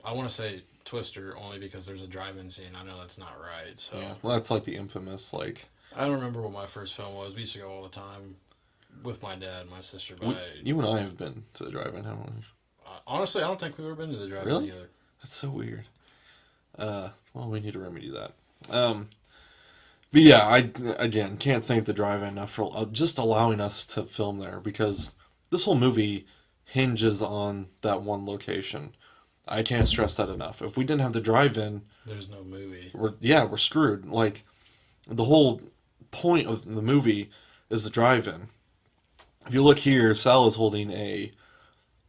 I want to say Twister only because there's a drive-in scene. I know that's not right. So yeah, well, that's like the infamous like. I don't remember what my first film was. We used to go all the time with my dad and my sister. You and I have been to the drive-in, haven't we? Honestly, I don't think we've ever been to the drive-in really? together. That's so weird. Well, we need to remedy that. But yeah, I again can't thank the drive-in enough for just allowing us to film there, because this whole movie hinges on that one location. I can't stress that enough. If we didn't have the drive-in, there's no movie. We're screwed. Like, the whole point of the movie is the drive-in. If you look here, Sal is holding a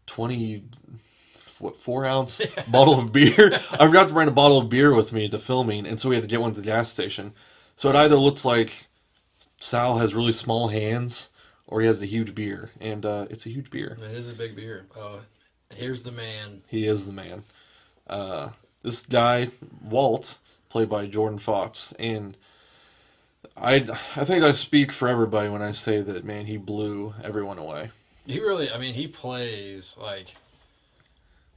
4-ounce bottle of beer. I forgot to bring a bottle of beer with me to filming, and so we had to get one at the gas station. So it either looks like Sal has really small hands, or he has a huge beer, and it's a huge beer. It is a big beer. Oh, here's the man. He is the man. This guy, Walt, played by Jordan Fox, and I think I speak for everybody when I say that, man, he blew everyone away. He really, I mean, he plays like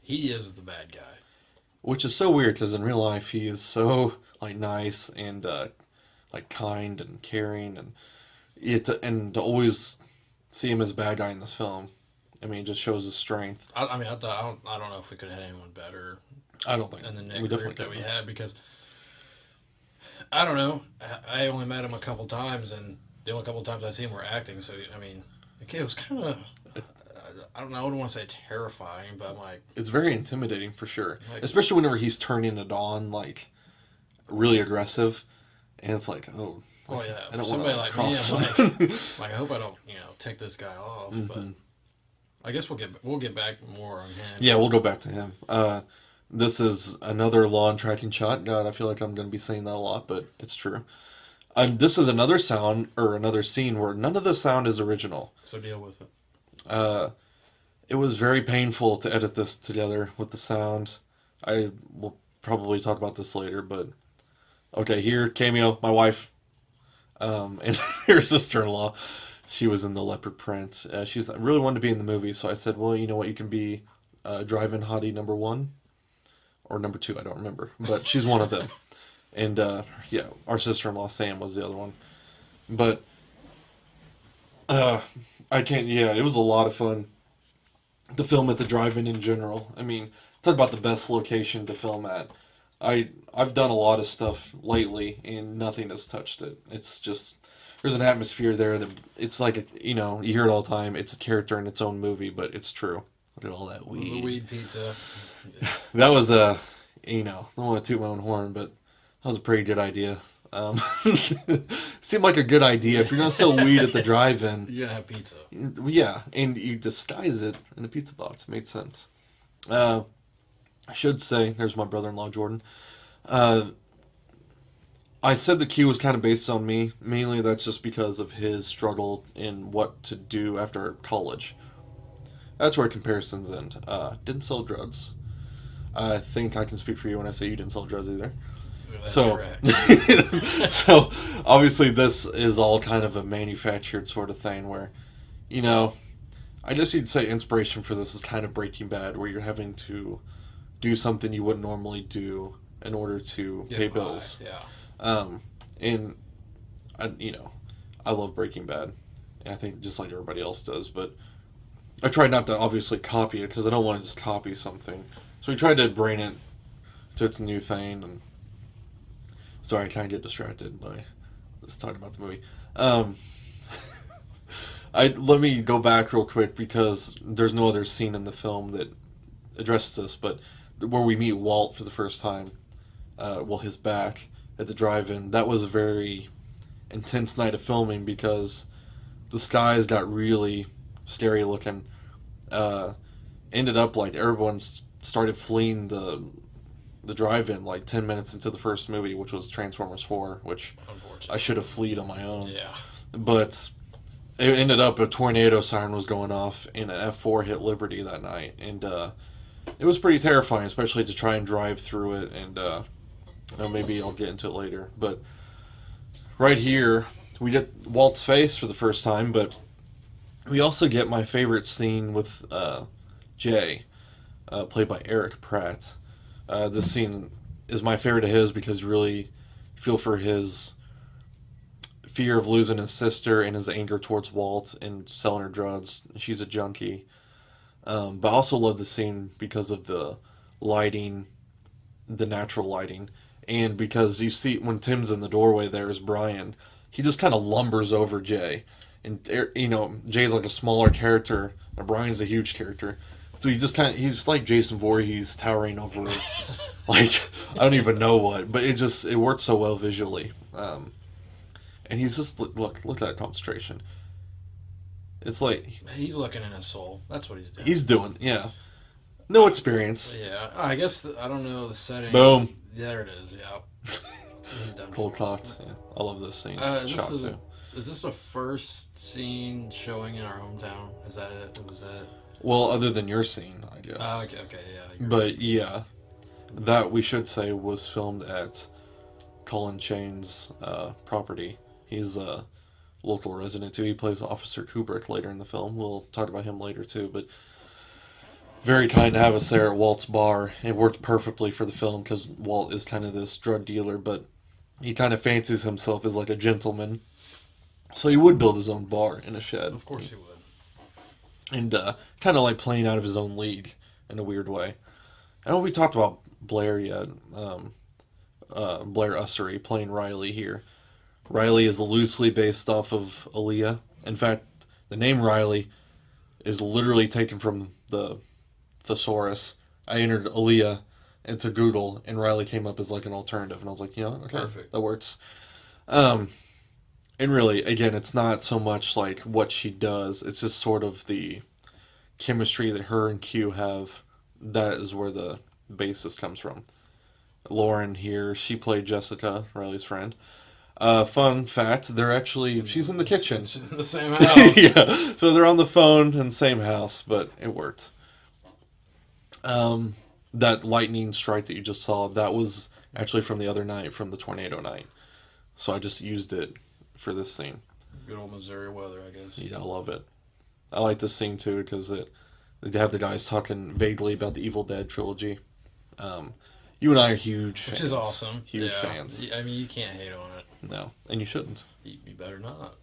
he is the bad guy. Which is so weird because in real life he is so like nice and like kind and caring, and to always see him as a bad guy in this film, I mean, it just shows his strength. I mean, I don't know if we could have had anyone better I don't think in the we next definitely group that we couldn't. had because I don't know. I only met him a couple times, and the only couple times I see him were acting. So I mean, okay, it was kind of. I don't know. I wouldn't want to say terrifying, but I'm like, It's very intimidating for sure, like especially whenever he's turning it on like really aggressive, and it's like, oh, oh yeah, I don't somebody want to like me. cross I'm him. like, I hope I don't, tick this guy off. But Mhm. I guess we'll get back more on him. Yeah, we'll go back to him. This is another lawn tracking shot. God, I feel like I'm going to be saying that a lot, but it's true. This is another sound or another scene where none of the sound is original. So deal with it. Uh, it was very painful to edit this together with the sound. I will probably talk about this later, but okay, here, cameo, my wife, and her sister-in-law. She was in the leopard print. She's I really wanted to be in the movie, so I said, well, you know what, you can be drive-in hottie number one or number two, I don't remember, but she's one of them. And yeah, our sister-in-law Sam was the other one. But I can't. Yeah, it was a lot of fun. The film at the drive-in in general. I mean, talk about the best location to film at. I've done a lot of stuff lately, and nothing has touched it. It's just there's an atmosphere there that it's like you hear it all the time. It's a character in its own movie, but it's true. Look at all that The weed. weed pizza. That was I don't want to toot my own horn, but that was a pretty good idea. Seemed like a good idea. If you're gonna sell weed at the drive-in, You're gonna have pizza. yeah, and you disguise it in a pizza box. Made sense. I should say, there's my brother-in-law Jordan. Uh, I said the cue was kind of based on me. Mainly, that's just because of his struggle in what to do after college. That's where comparisons end. Didn't sell drugs. I think I can speak for you when I say you didn't sell drugs either. That's So, correct. so obviously this is all kind of a manufactured sort of thing where, you know, I guess you'd say inspiration for this is kind of Breaking Bad, where you're having to do something you wouldn't normally do in order to Get pay by, bills. Yeah. And I love Breaking Bad. I think just like everybody else does, but I tried not to obviously copy it because I don't want to just copy something. So we tried to bring it to its new thing, and sorry, I kind of get distracted by just talking about the movie. Let me go back real quick because there's no other scene in the film that addresses this, but where we meet Walt for the first time, his back at the drive-in, that was a very intense night of filming because the skies got really scary looking. Ended up like everyone's started fleeing the drive-in like 10 minutes into the first movie, which was Transformers 4, which Unfortunately. I should have fleed on my own. Yeah. But it ended up a tornado siren was going off and an F4 hit Liberty that night. And it was pretty terrifying, especially to try and drive through it. And maybe I'll get into it later. But right here, we get Walt's face for the first time, but we also get my favorite scene with Jay, played by Erik Pratt. This scene is my favorite of his because you really feel for his fear of losing his sister and his anger towards Walt and selling her drugs. She's a junkie. But I also love the scene because of the lighting, the natural lighting, and because you see when Tim's in the doorway there is Brian, he just kind of lumbers over Jay. And, Jay's like a smaller character, and Brian's a huge character. So he's like Jason Voorhees towering over, like, I don't even know what, but it works so well visually. And he's just, look at that concentration. It's like... He's looking in his soul. That's what he's doing. He's doing, yeah. No experience. Yeah. I guess, I don't know the setting. Boom. There it is, yeah. He's done. Cold cocked. Yeah, I love this scene. This Shot is too. Is this the first scene showing in our hometown? Is that it? Was that? Well, other than your scene, I guess. Okay, yeah. But yeah, that we should say was filmed at Colin Chain's property. He's a local resident too. He plays Officer Kubrick later in the film. We'll talk about him later too. But very kind to have us there at Walt's bar. It worked perfectly for the film because Walt is kind of this drug dealer, but he kind of fancies himself as like a gentleman. So he would build his own bar in a shed. Of course he would. And kind of like playing out of his own league in a weird way. I don't know if we talked about Blair yet. Blair Ussary playing Riley here. Riley is loosely based off of Aaliyah. In fact, the name Riley is literally taken from the thesaurus. I entered Aaliyah into Google, and Riley came up as like an alternative, and I was like, okay, perfect. That works. And really, again, it's not so much like what she does, it's just sort of the chemistry that her and Q have. That is where the basis comes from. Lauren here, she played Jessica, Riley's friend. Fun fact, they're actually, she's in the kitchen. She's in the same house. Yeah, so they're on the phone in the same house, but it worked. That lightning strike that you just saw, that was actually from the other night, from the tornado night. So I just used it for this scene. Good old Missouri weather, I guess. Yeah, I love it. I like this scene too because they have the guys talking vaguely about the Evil Dead trilogy. You and I are huge fans. Which is awesome. Huge fans. I mean, you can't hate on it. No, and you shouldn't. You better not.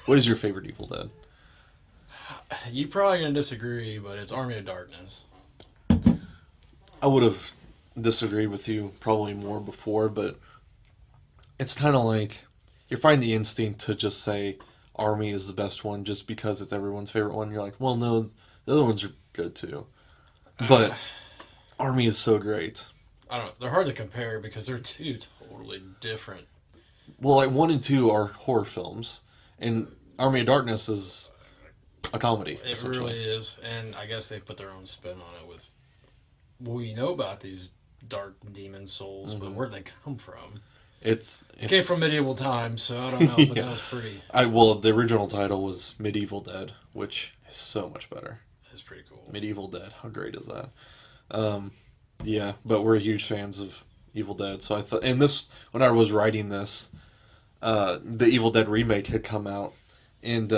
What is your favorite Evil Dead? You're probably going to disagree, but it's Army of Darkness. I would have disagreed with you probably more before, but it's kind of like you find the instinct to just say Army is the best one just because it's everyone's favorite one. You're like, well, no, the other ones are good too. But Army is so great. I don't know. They're hard to compare because they're two totally different. Well, like 1 and 2 are horror films, and Army of Darkness is a comedy. It really is, and I guess they put their own spin on it with we know about these dark demon souls, but where'd they come from? It's came from medieval times, so I don't know, but that was pretty. Well, the original title was Medieval Dead, which is so much better. It's pretty cool. Medieval Dead, how great is that? Yeah, but we're huge fans of Evil Dead, so I thought, and this, when I was writing this, the Evil Dead remake had come out, and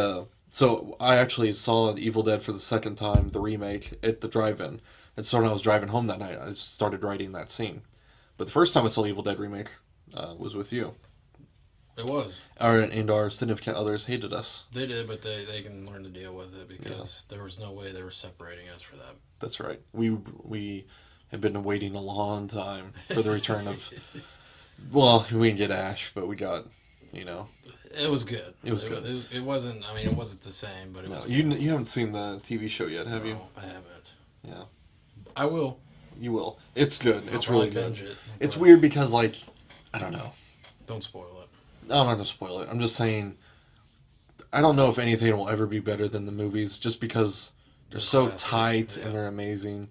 so I actually saw Evil Dead for the second time, the remake, at the drive-in. And so when I was driving home that night, I started writing that scene. But the first time I saw Evil Dead remake was with you. It was. And our significant others hated us. They did, but they can learn to deal with it because there was no way they were separating us for that. That's right. We have been waiting a long time for the return of... Well, we didn't get Ash, but we got, It was good. It was good. It wasn't, I mean, it wasn't the same, but it was good. You haven't seen the TV show yet, have you? No, I haven't. Yeah. I will. You will. It's good. It's really good. It's but weird because, like, I don't know. Don't spoil it. I'm not going to spoil it. I'm just saying, I don't know if anything will ever be better than the movies just because they're so tight and they're amazing.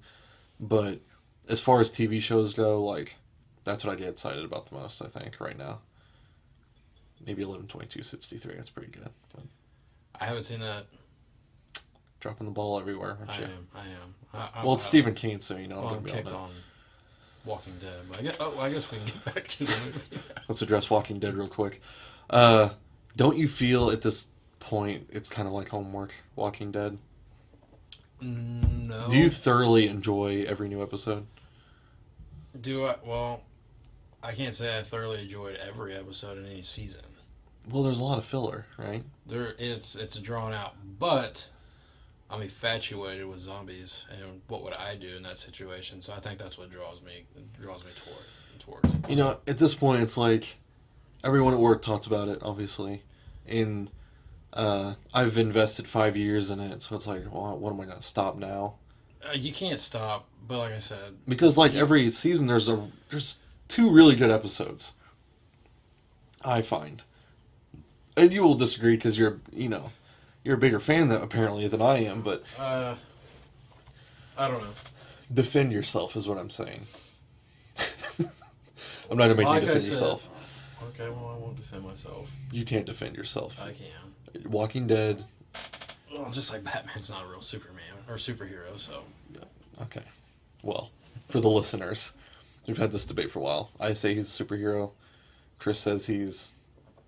But as far as TV shows go, like, that's what I get excited about the most, I think, right now. Maybe 11/22/63. That's pretty good. But I haven't seen that. dropping the ball everywhere, aren't you? I am. Well, it's Stephen King, so I'm I'm going to be kicked able to... on Walking Dead. But I guess we can get back to the movie. Let's address Walking Dead real quick. Don't you feel at this point it's kind of like homework, Walking Dead? No. Do you thoroughly enjoy every new episode? Do I? Well, I can't say I thoroughly enjoyed every episode in any season. Well, there's a lot of filler, right? It's drawn out, but I'm infatuated with zombies, and what would I do in that situation? So I think that's what draws me toward it. So. At this point, it's like everyone at work talks about it, obviously, and I've invested 5 years in it, so it's like, well, what am I gonna stop now? You can't stop, but like I said, because every season there's 2 really good episodes. I find, and you will disagree because you're a bigger fan apparently than I am, but I don't know. Defend yourself is what I'm saying. I'm not gonna make you defend yourself. Okay, well, I won't defend myself. You can't defend yourself. I can. Walking Dead. Well, just like Batman's not a real Superman or superhero, so. Okay. Well, for the listeners, we've had this debate for a while. I say he's a superhero. Chris says he's...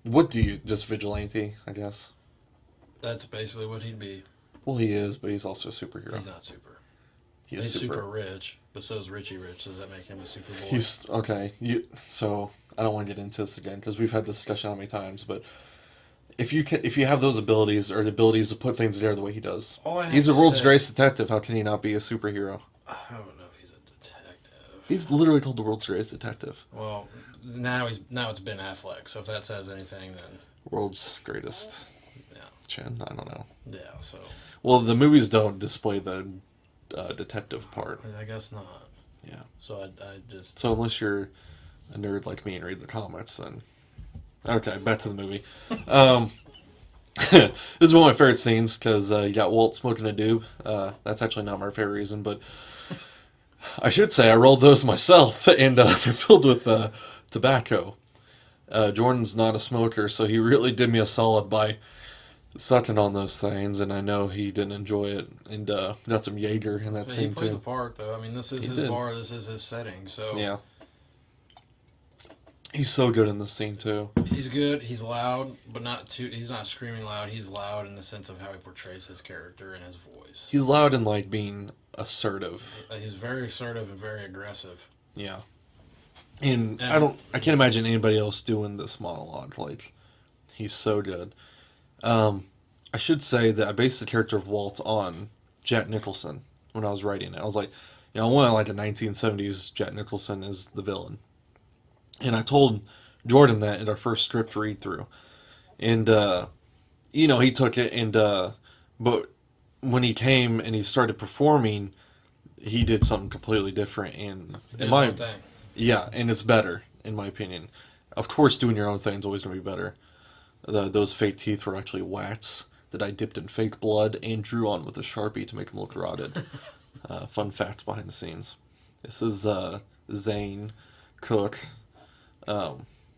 What do you... Just vigilante, I guess? That's basically what he'd be. Well, he is, but he's also a superhero. He's not super. He is He's super rich, but so's Richie Rich. Does that make him a super boy? He's... Okay. So, I don't want to get into this again, because we've had this discussion how many times, but... If you have those abilities, or the abilities to put things together the way he does... He's the world's greatest detective. How can he not be a superhero? I don't know if he's a detective. He's literally called the world's greatest detective. Well, now it's Ben Affleck, so if that says anything, then... World's greatest... Yeah. Chin? I don't know. Yeah, so... Well, the movies don't display the detective part. I guess not. Yeah. So I just... So unless you're a nerd like me and read the comics, then... Okay, back to the movie. This is one of my favorite scenes, because you got Walt smoking a doob. That's actually not my favorite reason, but... I should say I rolled those myself, and they're filled with tobacco. Jordan's not a smoker, so he really did me a solid by sucking on those things, and I know he didn't enjoy it, and got some Jaeger in that scene, he played too. the part, though. I mean, this is his bar, this is his setting, so... Yeah. He's so good in this scene, too. He's good, he's loud, but not too... He's not screaming loud, he's loud in the sense of how he portrays his character and his voice. He's loud and, like, being assertive. He's very assertive and very aggressive. Yeah. And I can't imagine anybody else doing this monologue. Like, he's so good. I should say that I based the character of Walt on Jack Nicholson when I was writing it. I was like, I want like a 1970s Jack Nicholson as the villain. And I told Jordan that in our first script read through. And, he took it, and, but when he came and he started performing, he did something completely different. And yeah, and it's better, in my opinion. Of course, doing your own thing is always going to be better. Those fake teeth were actually wax that I dipped in fake blood and drew on with a Sharpie to make them look rotted. Fun facts behind the scenes. This is Zane Cook.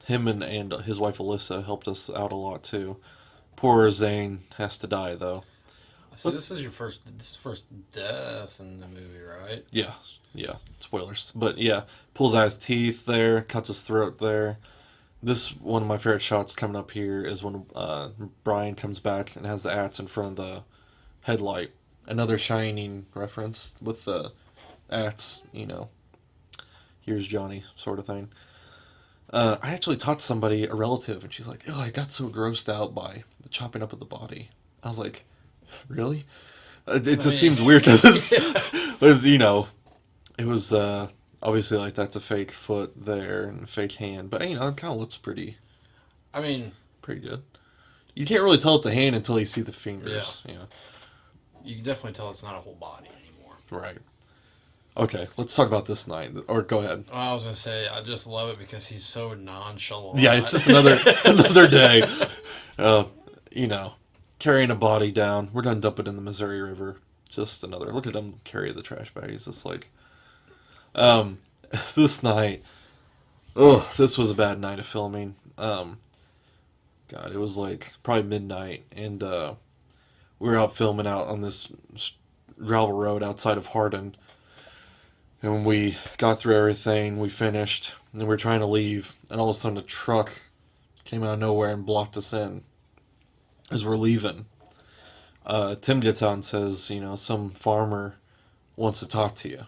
Him and his wife Alyssa helped us out a lot too. Poor Zane has to die though. So this is first death in the movie, right? Yeah. Spoilers, but yeah, pulls out his teeth there, cuts his throat there. This one of my favorite shots coming up here is when Brian comes back and has the axe in front of the headlight. Another Shining reference with the axe, here's Johnny sort of thing. I actually talked to somebody, a relative, and she's like, I got so grossed out by the chopping up of the body. I was like, really? It just seems weird because, it was obviously like that's a fake foot there and a fake hand, but it kind of looks pretty good. You can't really tell it's a hand until you see the fingers. Yeah. You can definitely tell it's not a whole body anymore. Right. Okay, let's talk about this night. Or go ahead. Well, I was gonna say I just love it because he's so nonchalant. Yeah, it's just another day. Carrying a body down. We're gonna dump it in the Missouri River. Just another. Look at him carry the trash bag. He's just like, this night. This was a bad night of filming. God, it was like probably midnight, and we were out filming out on this gravel road outside of Hardin. And when we got through everything, we finished, and we were trying to leave, and all of a sudden a truck came out of nowhere and blocked us in as we're leaving. Tim gets out and says, some farmer wants to talk to you.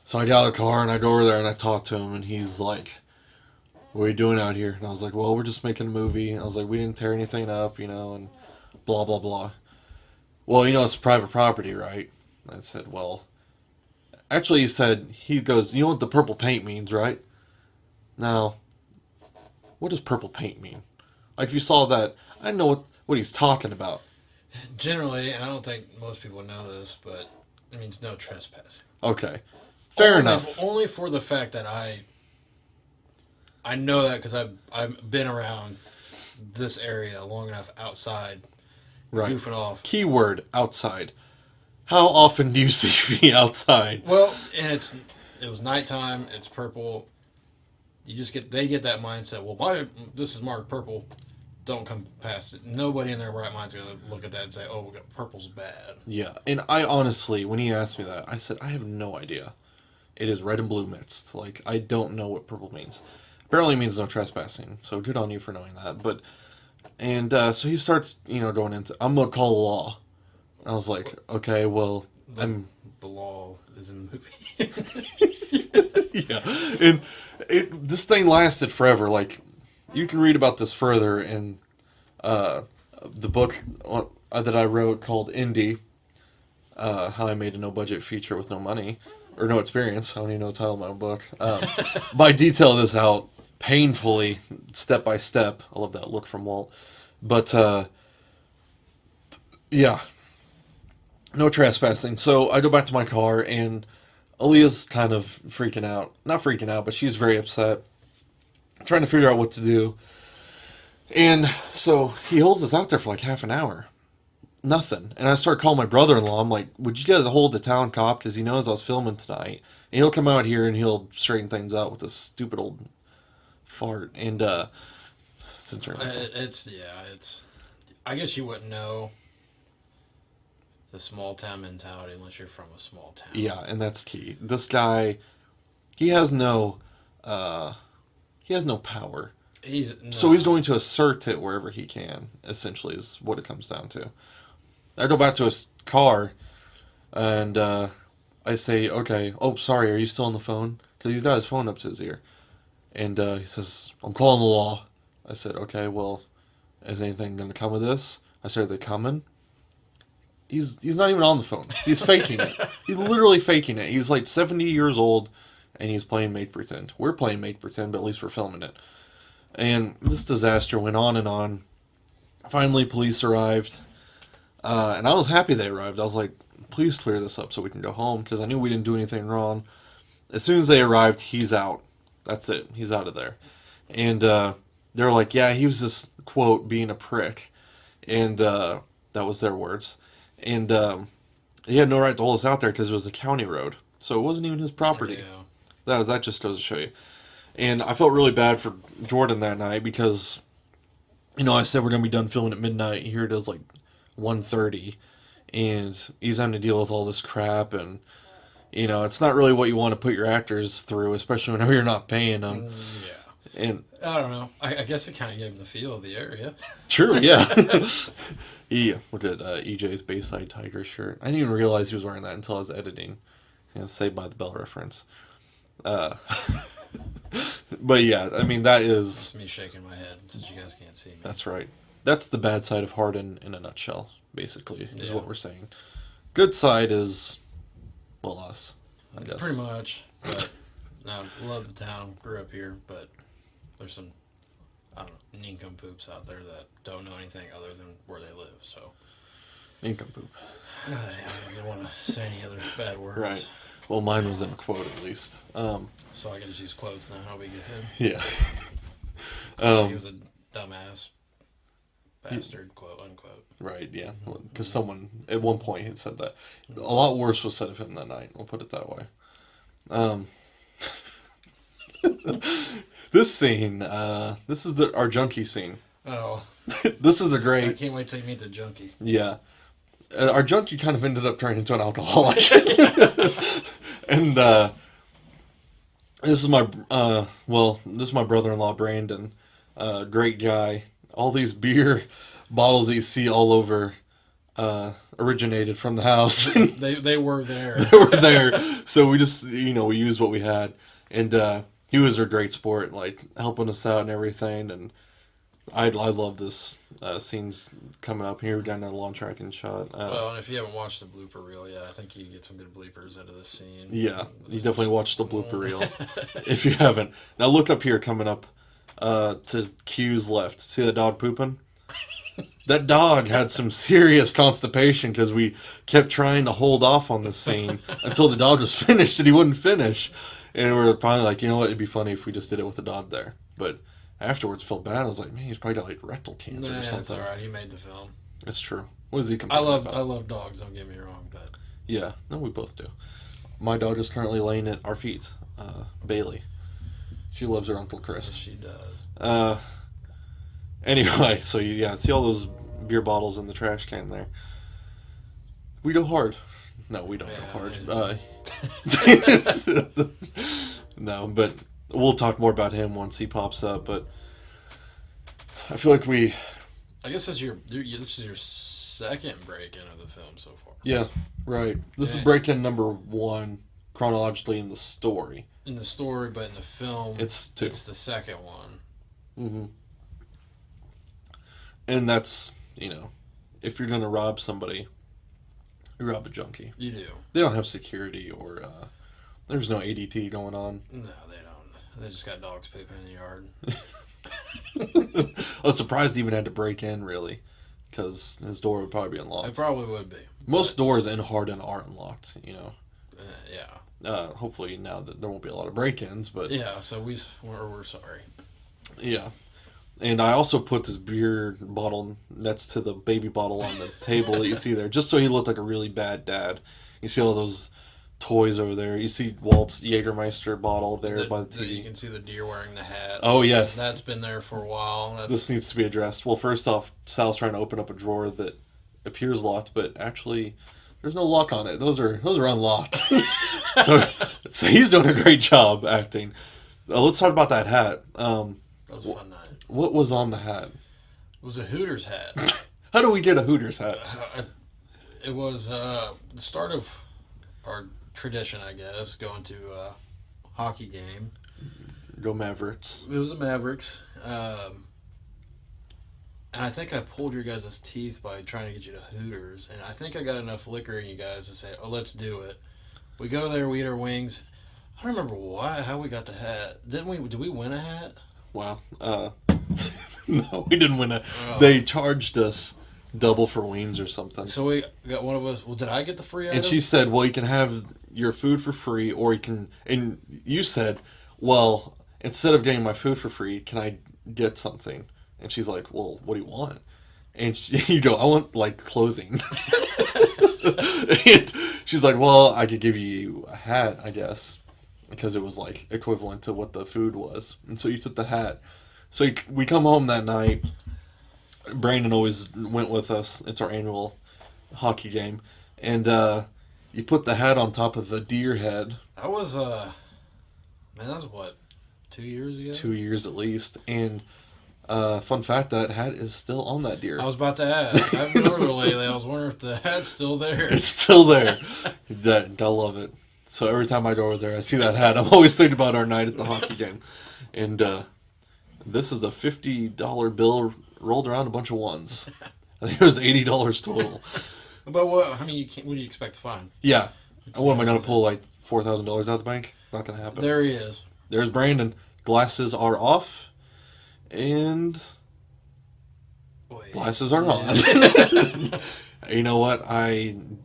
So I got out of the car, and I go over there, and I talk to him, and he's like, what are you doing out here? And I was like, well, we're just making a movie. I was like, we didn't tear anything up, and blah, blah, blah. Well, it's private property, right? I said, well... Actually, he goes, you know what the purple paint means, right? Now, what does purple paint mean? Like, if you saw that, I don't know what he's talking about. Generally, and I don't think most people know this, but it means no trespassing. Okay. Fair enough. Only for the fact that I know that because I've been around this area long enough outside, right. Goofing off. Keyword, outside. How often do you see me outside? Well, and it was nighttime. It's purple. they get that mindset. Well, this is marked purple. Don't come past it. Nobody in their right mind's gonna look at that and say, "Oh, purple's bad." Yeah, and I honestly, when he asked me that, I said I have no idea. It is red and blue mixed. Like I don't know what purple means. Apparently, it means no trespassing. So good on you for knowing that. But so he starts, going into I'm gonna call the law. I was like, okay, well, The law is in the movie. yeah, and this thing lasted forever. Like, you can read about this further in the book that I wrote called Indie, How I Made a No-Budget Feature with No Money, or No Experience. I don't even know the title of my own book. But I detail this out painfully, step by step. I love that look from Walt. But, yeah. No trespassing. So I go back to my car, and Aaliyah's kind of freaking out. Not freaking out, but she's very upset. Trying to figure out what to do. And so he holds us out there for like half an hour. Nothing. And I start calling my brother-in-law. I'm like, would you guys hold the town cop? Because he knows I was filming tonight. And he'll come out here and he'll straighten things out with this stupid old fart. And, it's I guess you wouldn't know the small town mentality unless you're from a small town. Yeah, and that's key. This guy, he has no power. So he's going to assert it wherever he can, essentially, is what it comes down to. I go back to his car, and I say, okay, oh, sorry, are you still on the phone? Because he's got his phone up to his ear. And he says, I'm calling the law. I said, okay, well, is anything going to come of this? I said, are they coming? He's not even on the phone. He's faking it. He's literally faking it. He's like 70 years old, and he's playing make pretend. We're playing make pretend, but at least we're filming it. And this disaster went on and on. Finally, police arrived, and I was happy they arrived. I was like, please clear this up so we can go home, because I knew we didn't do anything wrong. As soon as they arrived, he's out. That's it. He's out of there. And they were like, yeah, he was just, quote, being a prick. And that was their words. And he had no right to hold us out there because it was a county road. So it wasn't even his property. Yeah. That just goes to show you. And I felt really bad for Jordan that night because, I said we're going to be done filming at midnight. Here it is like 1:30. And he's having to deal with all this crap. And, it's not really what you want to put your actors through, especially whenever you're not paying them. Yeah. And I don't know. I guess it kind of gave him the feel of the area. True, yeah. He looked at EJ's Bayside Tiger shirt. I didn't even realize he was wearing that until I was editing. Saved by the Bell reference. But yeah, I mean, that is... It's me shaking my head since you guys can't see me. That's right. That's the bad side of Harden in a nutshell, basically, is what we're saying. Good side is, well, us, I guess. Pretty much. But, no, love the town, grew up here, but there's some, I don't know, nincompoops out there that don't know anything other than where they live, so. Nincompoop. I don't want to say any other bad words. Right. Well, mine was in a quote, at least. So I can just use quotes now. How big ahead? Yeah. He was a dumbass bastard, quote unquote. Right. Yeah. Because someone at one point had said that. A lot worse was said of him that night. We'll put it that way. This scene. This is our junkie scene. Oh. This is a great. I can't wait till you meet the junkie. Yeah. Our junkie kind of ended up turning into an alcoholic. And this is my brother-in-law Brandon, great guy. All these beer bottles that you see all over originated from the house. They were there. They were there. So we just we used what we had, and he was a great sport, like helping us out and everything. And I love this scenes coming up here down that long tracking shot. Well, and if you haven't watched the blooper reel yet, I think you can get some good bleepers out of this scene. Yeah, you definitely watch the blooper reel if you haven't. Now look up here coming up to Q's left. See the dog pooping? That dog had some serious constipation because we kept trying to hold off on this scene until the dog was finished and he wouldn't finish. And we were finally like, you know what, it'd be funny if we just did it with the dog there. But afterwards felt bad. I was like, man, he's probably got like rectal cancer or something. That's all right. He made the film. It's true. What is he I love dogs. Don't get me wrong, but yeah, no, we both do. My dog is currently laying at our feet, Bailey. She loves her Uncle Yes, Chris. she does. Anyway, so see all those beer bottles in the trash can there. We go hard. No, we don't go hard. No, but we'll talk more about him once he pops up. But I feel like I guess this is your second break-in of the film so far. Yeah, right. This is Yeah. break-in number 1 chronologically in the story. In the story, but in the film, It's 2. It's the second one. Mm-hmm. And that's, if you're going to rob somebody, you rob a junkie. You do. They don't have security or there's no ADT going on. No, they don't. They just got dogs pooping in the yard. I was surprised he even had to break in, really, because his door would probably be unlocked. It probably would be. Most doors in Hardin aren't unlocked, Yeah. Hopefully now that there won't be a lot of break-ins, but Yeah, so we're sorry. yeah. And I also put this beer bottle next to the baby bottle on the table that you see there, just so he looked like a really bad dad. You see all those toys over there. You see Walt's Jägermeister bottle there by the TV. You can see the deer wearing the hat. Oh, yes. That's been there for a while. This needs to be addressed. Well, first off, Sal's trying to open up a drawer that appears locked, but actually there's no lock on it. Those are unlocked. so he's doing a great job acting. Let's talk about that hat. That was a fun night. What was on the hat? It was a Hooters hat. How do we get a Hooters hat? It was the start of our tradition, I guess, going to a hockey game. Go Mavericks. It was the Mavericks. And I think I pulled your guys' teeth by trying to get you to Hooters. And I think I got enough liquor in you guys to say, oh, let's do it. We go there, we eat our wings. I don't remember how we got the hat. Did we win a hat? Wow. No, we didn't win it. Oh. They charged us double for wings or something. So we got one of us. Well, did I get the free item? And she said, well, you can have your food for free, or you can... And you said, well, instead of getting my food for free, can I get something? And she's like, well, what do you want? And you go, I want, clothing. And she's like, well, I could give you a hat, I guess. Because it was, equivalent to what the food was. And so you took the hat. So we come home that night. Brandon always went with us. It's our annual hockey game. And you put the hat on top of the deer head. That was, that was what, 2 years ago? 2 years at least. And fun fact, that hat is still on that deer. I was about to ask. I've been over lately. I was wondering if the hat's still there. It's still there. I love it. So every time I go over there, I see that hat. I'm always thinking about our night at the hockey game. And this is a $50 bill rolled around a bunch of ones. I think it was $80 total. But what? I mean, what do you expect to find? Yeah. What am I going to pull, $4,000 out of the bank? Not going to happen. There he is. There's Brandon. Glasses are off. And glasses are on. You know what?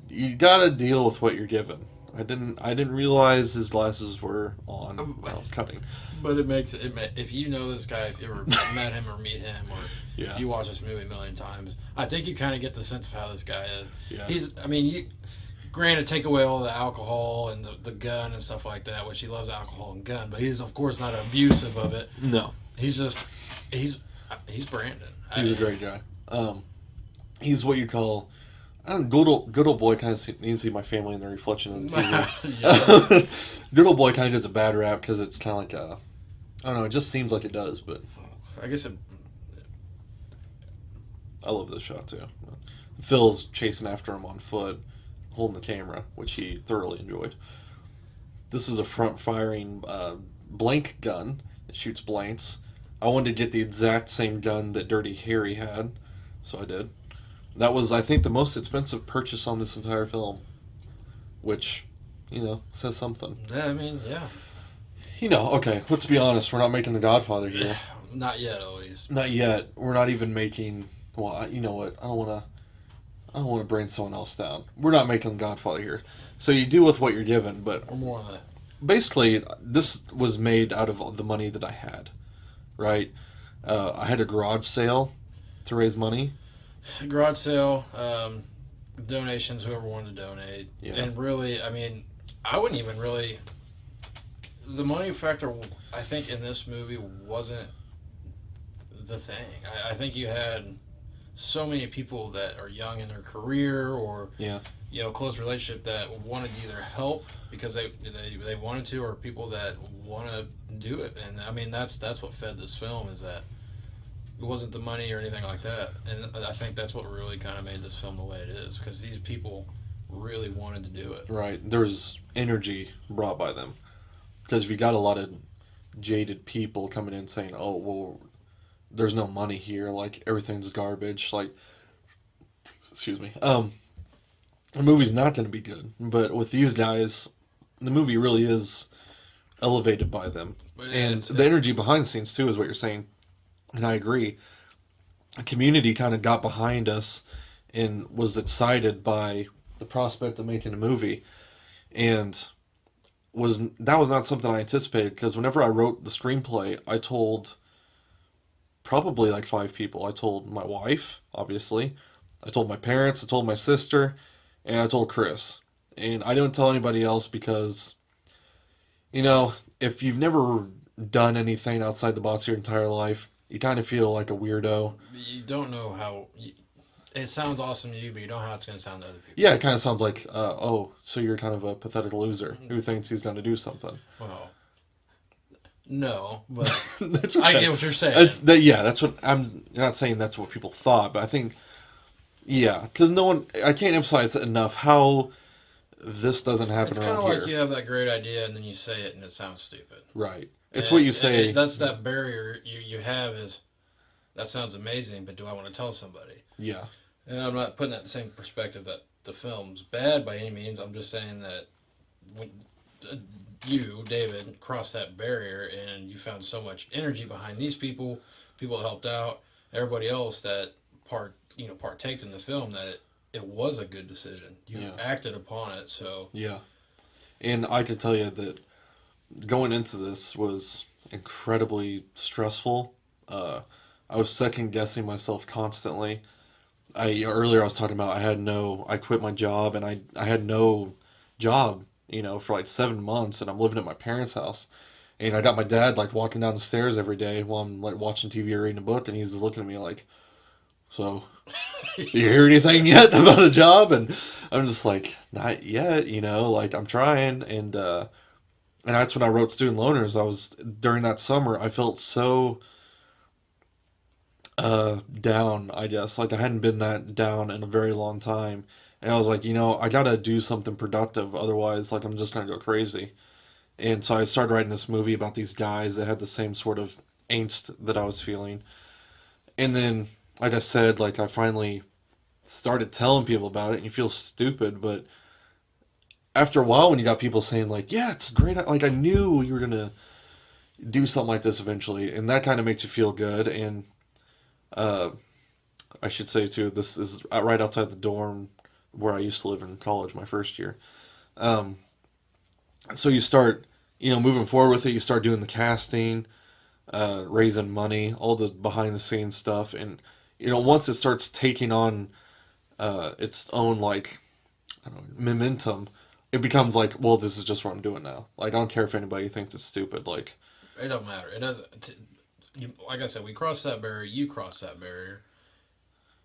You got to deal with what you're given. I didn't realize his glasses were on when I was cutting. But it makes if you know this guy, if you ever met him or meet him, or if you watch this movie a million times, I think you kind of get the sense of how this guy is. Yeah. Granted, take away all the alcohol and the gun and stuff like that, which he loves alcohol and gun, but he's of course not abusive of it. No. He's Brandon. He's a great guy. He's what you call... good old boy kind of needs to see my family in the reflection of the TV. Good old boy kind of gets a bad rap because it's kind of like I don't know, it just seems like it does, but... I guess I love this shot too. Phil's chasing after him on foot, holding the camera, which he thoroughly enjoyed. This is a front-firing blank gun. It shoots blanks. I wanted to get the exact same gun that Dirty Harry had, so I did. That was, I think, the most expensive purchase on this entire film, which, says something. Yeah, yeah. Okay, let's be honest. We're not making The Godfather here. Not yet, at least. Not yet. We're not even making... Well, you know what? I don't want to bring someone else down. We're not making The Godfather here. So you deal with what you're given, but... Or more on that. Basically, this was made out of the money that I had, right? I had a garage sale to raise money. Garage sale, donations, whoever wanted to donate. Yeah. And really, I wouldn't even really... the money factor, I think, in this movie wasn't the thing. I think you had so many people that are young in their career or Yeah. close relationship that wanted to either help because they wanted to, or people that want to do it. And I mean that's what fed this film, is that it wasn't the money or anything like that. And I think that's what really kind of made this film the way it is, because these people really wanted to do it. Right. There's energy brought by them. Because if you got a lot of jaded people coming in saying, "Oh, well, there's no money here. Like everything's garbage." Like, excuse me. The movie's not going to be good. But with these guys, the movie really is elevated by them, But and the energy behind the scenes too is what you're saying, and I agree. The community kind of got behind us and was excited by the prospect of making a movie, and that was not something I anticipated because whenever I wrote the screenplay, I told probably like five people. I told my wife, obviously. I told my parents. I told my sister, and I told Chris. And I didn't tell anybody else because, if you've never done anything outside the box your entire life, you kind of feel like a weirdo. you don't know how. It sounds awesome to you, but you don't know how it's going to sound to other people. Yeah, it kind of sounds like, oh, so you're kind of a pathetic loser who thinks he's going to do something. Well, no, but That's okay. I get what you're saying. That's what I'm not saying. That's what people thought, but I think, yeah, because I can't emphasize that enough how this doesn't happen It's around kind of here. like you have that great idea and then you say it and it sounds stupid. Right. It's what you say. That's that barrier you have, is that sounds amazing, but do I want to tell somebody? Yeah. And I'm not putting that in the same perspective that the film's bad by any means. I'm just saying that when you, David, crossed that barrier and you found so much energy behind these people that helped out, everybody else that partaked in the film, that it was a good decision. You acted upon it, so... Yeah. And I can tell you that going into this was incredibly stressful. I was second guessing myself constantly. Earlier I was talking about I quit my job and I had no job, for like 7 months, and I'm living at my parents' house. And I got my dad like walking down the stairs every day while I'm like watching TV or reading a book, and he's just looking at me like, "So, you hear anything yet about a job?" And I'm just like, "Not yet, like I'm trying." And that's when I wrote Student Loners. During that summer, I felt so down, I guess. Like I hadn't been that down in a very long time. And I was like, I gotta do something productive, otherwise like I'm just gonna go crazy. And so I started writing this movie about these guys that had the same sort of angst that I was feeling. And then, like I said, like I finally started telling people about it, and you feel stupid, but after a while when you got people saying like, yeah, it's great, like I knew you were gonna do something like this eventually, and that kind of makes you feel good. And uh, I should say too, this is right outside the dorm where I used to live in college my first year. Um, so you start, moving forward with it. You start doing the casting, raising money, all the behind the scenes stuff, and once it starts taking on its own like I don't know, momentum, it becomes like, well, this is just what I'm doing now. Like I don't care if anybody thinks it's stupid. Like it don't matter. It doesn't. Like I said, we crossed that barrier. You crossed that barrier,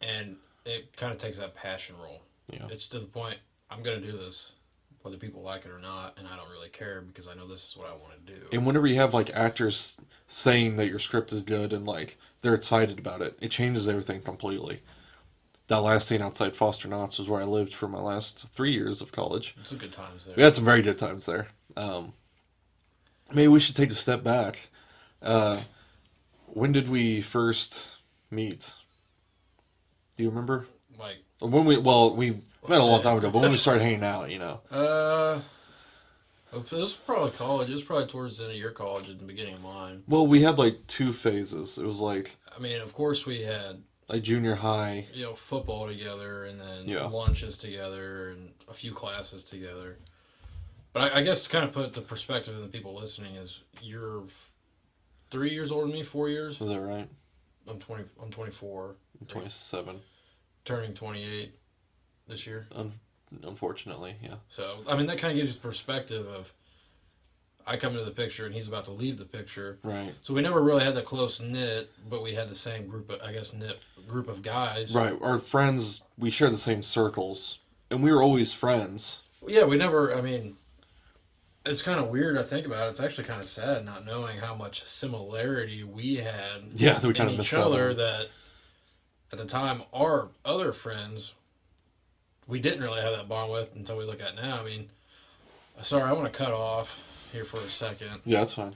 and it kind of takes that passion role. Yeah. It's to the point, I'm going to do this, whether people like it or not, and I don't really care because I know this is what I want to do. And whenever you have like actors saying that your script is good and like they're excited about it, it changes everything completely. That last scene outside Foster Knott's was where I lived for my last 3 years of college. Some good times there. We had some very good times there. Maybe we should take a step back. When did we first meet? Do you remember? Like When we met a long time ago, but when we started hanging out, it was probably college. It was probably towards the end of your college and the beginning of mine. Well, we had like two phases. It was like, I mean, of course we had like junior high. Football together, and then Yeah. lunches together, and a few classes together. But I guess to kind of put the perspective of the people listening is, you're 3 years older than me, 4 years. Is that right? I'm 24. I'm 27. Turning 28 this year. Unfortunately, yeah. So I mean, that kind of gives you the perspective of, I come into the picture and he's about to leave the picture. Right. So we never really had the close knit, but we had the same group of, I guess, knit group of guys. Right. Our friends, we share the same circles, and we were always friends. Yeah, we never, I mean, it's kind of weird to think about it. It's actually kind of sad not knowing how much similarity we had Yeah, that we kind in of missed each other out on. that at the time our other friends we didn't really have that bond with until we look at now. I mean, sorry, I want to cut off here for a second. Yeah, that's fine.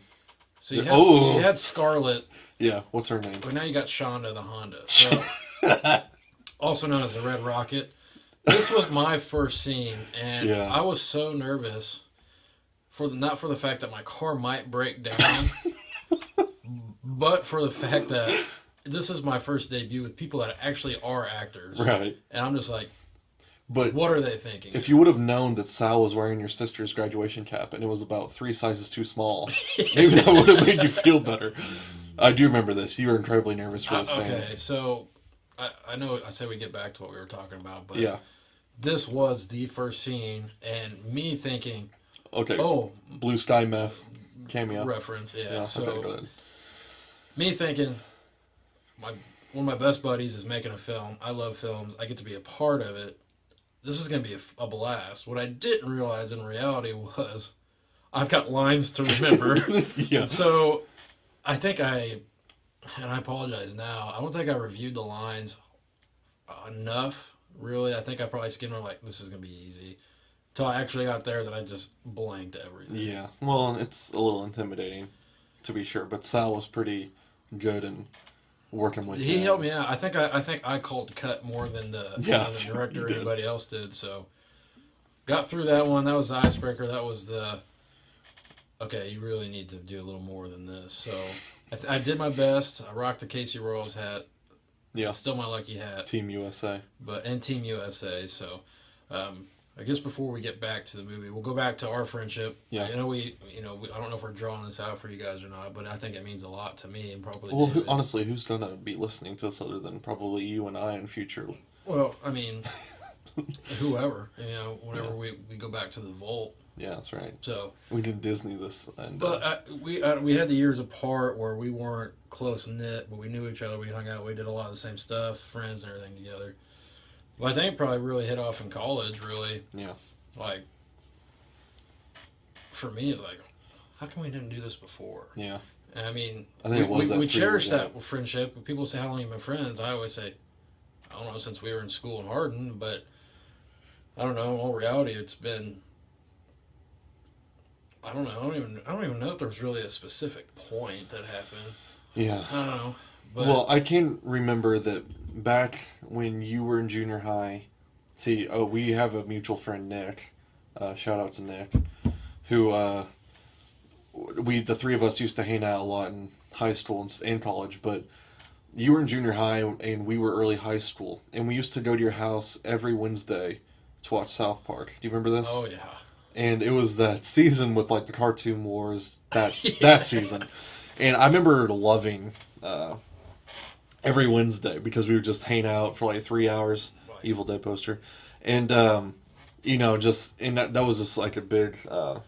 So you Oh. had Scarlett, Yeah, what's her name? but now you got Shonda the Honda, so also known as the Red Rocket. This was my first scene, and Yeah. I was so nervous not for the fact that my car might break down, but for the fact that this is my first debut with people that actually are actors, Right. and I'm just like, But what are they thinking? if you would have known that Sal was wearing your sister's graduation cap and it was about 3 sizes too small, maybe that would have made you feel better. I do remember this. You were incredibly nervous for this scene. Okay, so I know I said we get back to what we were talking about, but Yeah. this was the first scene, and me thinking, Okay. oh, Blue Sky Meth cameo. reference, yeah. Yeah, So okay, go ahead. me thinking, one of my best buddies is making a film. I love films. I get to be a part of it. This is going to be a blast. What I didn't realize in reality was I've got lines to remember. Yeah. So I think and I apologize now, I don't think I reviewed the lines enough, really. I think I probably skimmed like, this is going to be easy. Until I actually got there, that I just blanked everything. Yeah. Well, it's a little intimidating, to be sure, but Sal was pretty good in working with He you. helped me out. I think I called cut more than the director or you did. anybody else did. So got through that one. That was the icebreaker. That was okay. You really need to do a little more than this. So I did my best. I rocked the Casey Royals hat. Yeah. It's still my lucky hat. Team USA. And Team USA. So I guess before we get back to the movie, we'll go back to our friendship. Yeah. I know I don't know if we're drawing this out for you guys or not, but I think it means a lot to me and probably. Well, David. honestly, who's gonna be listening to this other than probably you and I in future? Well, I mean, whoever, whenever we go back to the vault. Yeah, that's right. So We did Disney this, and but we had the years apart where we weren't close knit, but we knew each other. We hung out. We did a lot of the same stuff, friends and everything together. Well, I think probably really hit off in college. Really, yeah, like for me, it's like, how come we didn't do this before? yeah. And I mean, I think it was that we 3 cherish years that out. friendship. When people say how long you've been friends, I always say, I don't know, since we were in school in Hardin, but I don't know. In all reality, it's been. I don't know. I don't even know if there was really a specific point that happened. Yeah. I don't know. But Well, I can remember that back when you were in junior high. See, we have a mutual friend, Nick. Shout out to Nick, who the three of us used to hang out a lot in high school and college. But you were in junior high and we were early high school, and we used to go to your house every Wednesday to watch South Park. Do you remember this? oh yeah. And it was that season with like the Cartoon Wars, that Yeah. that season. And I remember loving every Wednesday because we would just hang out for like 3 hours. Right. Evil Dead poster, and and that was just like a big. I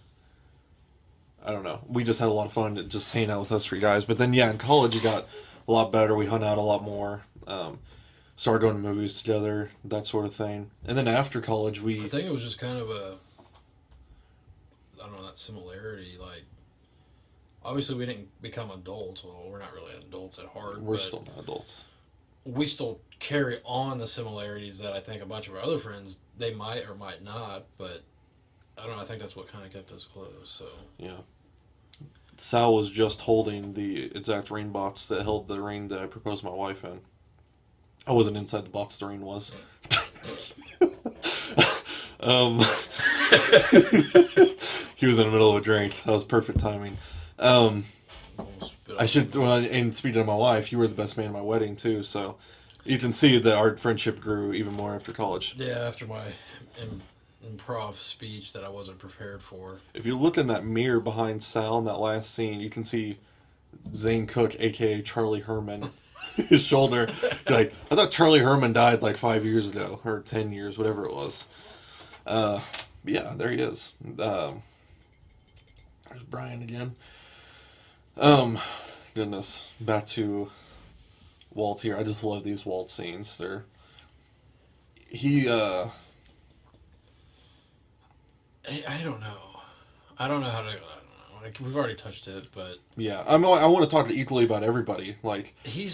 don't know. We just had a lot of fun to just hang out with us three guys. But then in college it got a lot better. We hung out a lot more. Started going to movies together, that sort of thing. And then after college I think it was just kind of I don't know, that similarity. Like, obviously we didn't become adults. Well, we're not really adults at heart. we're but still not adults. we still carry on the similarities that I think a bunch of our other friends, they might or might not, but I don't know, I think that's what kind of kept us close. So Yeah. Sal was just holding the exact ring box that held the ring that I proposed my wife in. I wasn't inside the box the ring was. He was in the middle of a drink. That was perfect timing. almost bit I off. should, and speaking of my wife, you were the best man at my wedding too, so you can see that our friendship grew even more after college. Yeah, after my improv speech that I wasn't prepared for. If you look in that mirror behind Sal in that last scene, you can see Zane Cook, aka Charlie Herman, his shoulder. You're like, I thought Charlie Herman died like 5 years ago, or 10 years, whatever it was. Yeah, there he is. There's Brian again. Goodness. Back to Walt here. I just love these Walt scenes. He, I don't know. I don't know how to. I don't know. Like, we've already touched it, but yeah. I want to talk equally about everybody. Like, he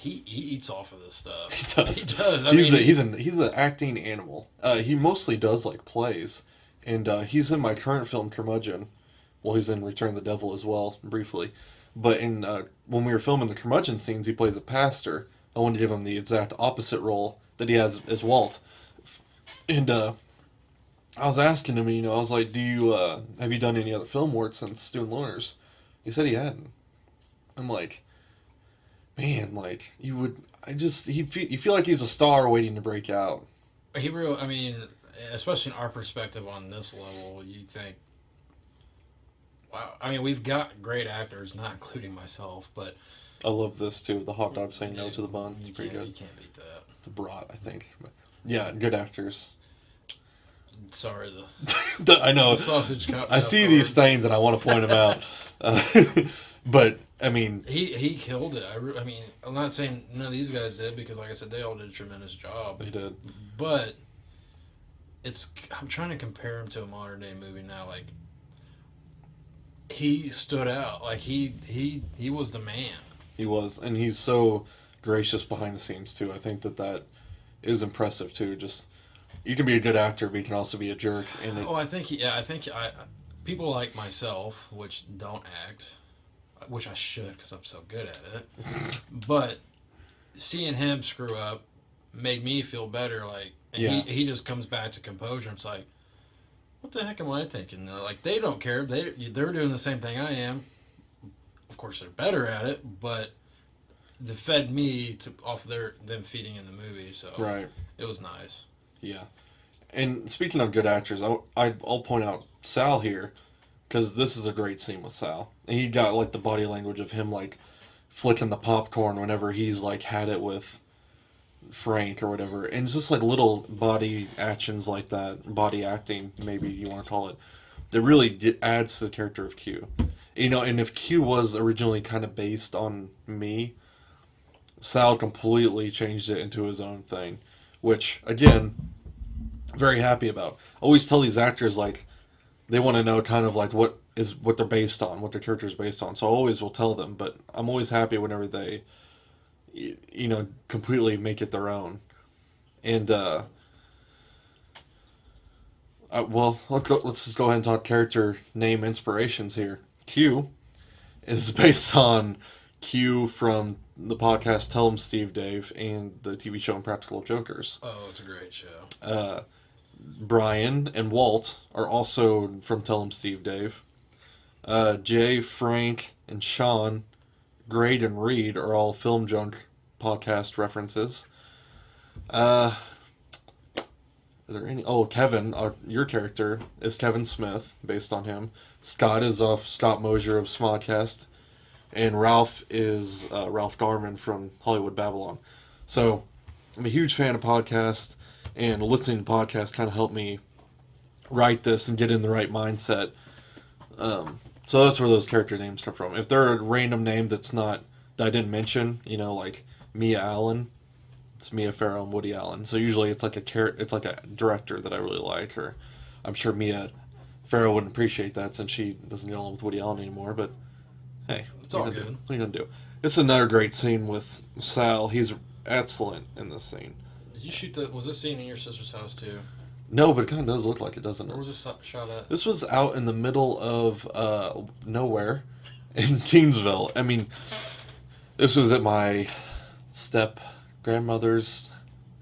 eats off of this stuff. he does. He does. He's an acting animal. He mostly does like plays, and he's in my current film Curmudgeon. Well, he's in Return of the Devil as well, briefly. But in when we were filming the Curmudgeon scenes, he plays a pastor. I wanted to give him the exact opposite role that he has as Walt. And I was asking him, I was like, have you done any other film work since Student Loners? He said he hadn't. I'm like, man, like, you feel like he's a star waiting to break out. Especially in our perspective on this level, you think, wow. I mean, we've got great actors, not including myself, but I love this too. The hot dog saying no to the bun. It's pretty good. You can't beat that. The brat, I think. But, yeah, good actors. Sorry, I know. the sausage cup. I see these things and I want to point them out. But I mean, he killed it. I'm not saying none of these guys did, because, like I said, they all did a tremendous job. they did. But I'm trying to compare him to a modern day movie now. Like, he stood out. Like, he was the man. He was, and he's so gracious behind the scenes too. I think that is impressive too. Just, you can be a good actor, but you can also be a jerk. And people like myself, which don't act, which I should, because I'm so good at it. But seeing him screw up made me feel better. Like, and yeah. he just comes back to composure. It's like, what the heck am I thinking? Like, they don't care. They're doing the same thing I am. Of course, they're better at it, but they fed me off them feeding in the movie. So right. It was nice. Yeah. And speaking of good actors, I'll point out Sal here, because this is a great scene with Sal. And he got, like, the body language of him, like, flicking the popcorn whenever he's, like, had it with Frank or whatever. And it's just, like, little body actions like that, body acting, maybe you want to call it, that really adds to the character of Q. And if Q was originally kind of based on me, Sal completely changed it into his own thing, which, again, very happy about. I always tell these actors, like, they want to know kind of like what they're based on, what their character is based on. So I always will tell them, but I'm always happy whenever they, completely make it their own. And let's just go ahead and talk character name inspirations here. Q is based on Q from the podcast Tell 'em Steve Dave and the TV show Impractical Jokers. Oh, it's a great show. Brian and Walt are also from Tell 'em Steve Dave. Jay, Frank, and Sean, Grade, and Reed are all Film Junk podcast references. Are there any? Oh, Kevin, your character is Kevin Smith, based on him. Scott is off Scott Mosier of Smodcast. And Ralph is Ralph Garman from Hollywood Babylon. So, I'm a huge fan of podcasts, and listening to podcasts kind of helped me write this and get in the right mindset. So that's where those character names come from. If they're a random name that I didn't mention, like Mia Allen, it's Mia Farrow and Woody Allen. So usually it's like a director that I really like, or I'm sure Mia Farrow wouldn't appreciate that since she doesn't get along with Woody Allen anymore, but hey, it's all good. What are you gonna do? It's another great scene with Sal. He's excellent in this scene. Did you shoot was this scene in your sister's house too? No, but it kind of does look like it, doesn't it? Where was this shot at? This was out in the middle of nowhere in Keensville. I mean, this was at my step-grandmother's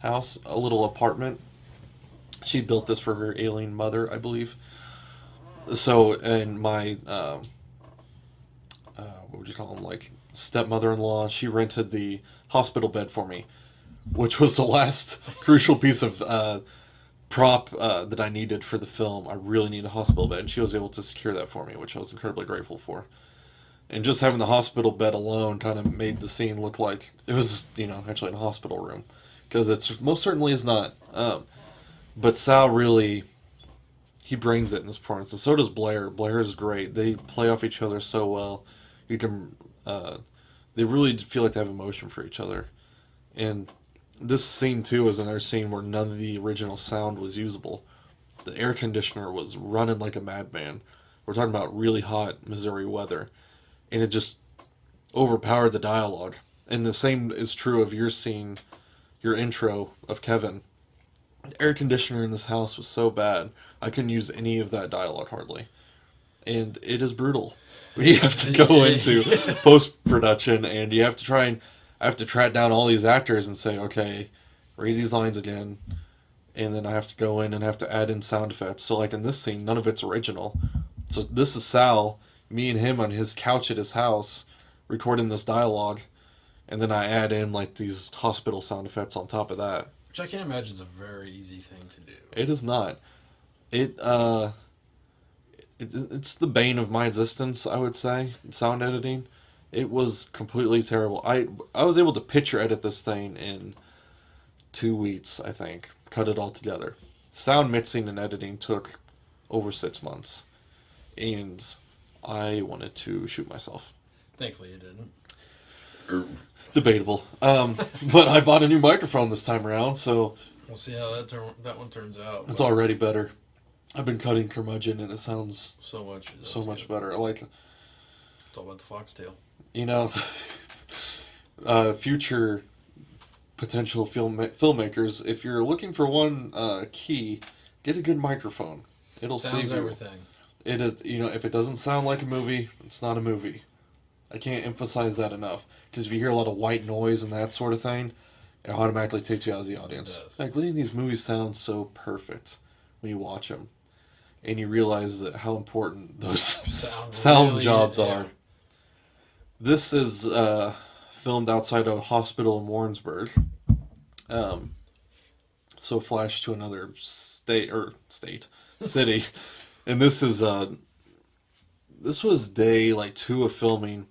house, a little apartment. She built this for her alien mother, I believe. So, and my, what would you call them, like, stepmother-in-law, she rented the hospital bed for me, which was the last crucial piece of prop that I needed for the film. I really need a hospital bed, and she was able to secure that for me, which I was incredibly grateful for. And just having the hospital bed alone kind of made the scene look like it was, actually in a hospital room, because it's most certainly is not. But Sal really he brings it in this performance, and so does Blair. Blair is great. They play off each other so well. You can, they really feel like they have emotion for each other. And this scene too is another scene where none of the original sound was usable. The air conditioner was running like a madman. We're talking about really hot Missouri weather, and it just overpowered the dialogue. And the same is true of your scene, your intro of Kevin. The air conditioner in this house was so bad, I couldn't use any of that dialogue hardly. And it is brutal. We have to go into post production, and you have to try and I have to track down all these actors and say, okay, read these lines again, and then I have to go in and have to add in sound effects. So like in this scene, none of it's original. So this is Sal, me and him on his couch at his house, recording this dialogue, and then I add in like these hospital sound effects on top of that. Which I can't imagine is a very easy thing to do. It is not. It's the bane of my existence, I would say, sound editing. It was completely terrible. I was able to picture edit this thing in 2 weeks, I think. Cut it all together. Sound mixing and editing took over 6 months. And I wanted to shoot myself. Thankfully you didn't. Debatable. But I bought a new microphone this time around, so We'll see how that one turns out. it's already better. I've been cutting curmudgeon and it sounds so much much better. I like, it's all about the foxtail. you know, future potential filmmakers, if you're looking for one key, get a good microphone. It'll Sounds save you. everything. It is, if it doesn't sound like a movie, it's not a movie. I can't emphasize that enough. Because if you hear a lot of white noise and that sort of thing, it automatically takes you out of the audience. It does. Like, these movies sound so perfect when you watch them. And you realize that how important those sound really jobs yeah. are. This is filmed outside a hospital in Warrensburg. So flash to another city. And this was day like 2 of filming.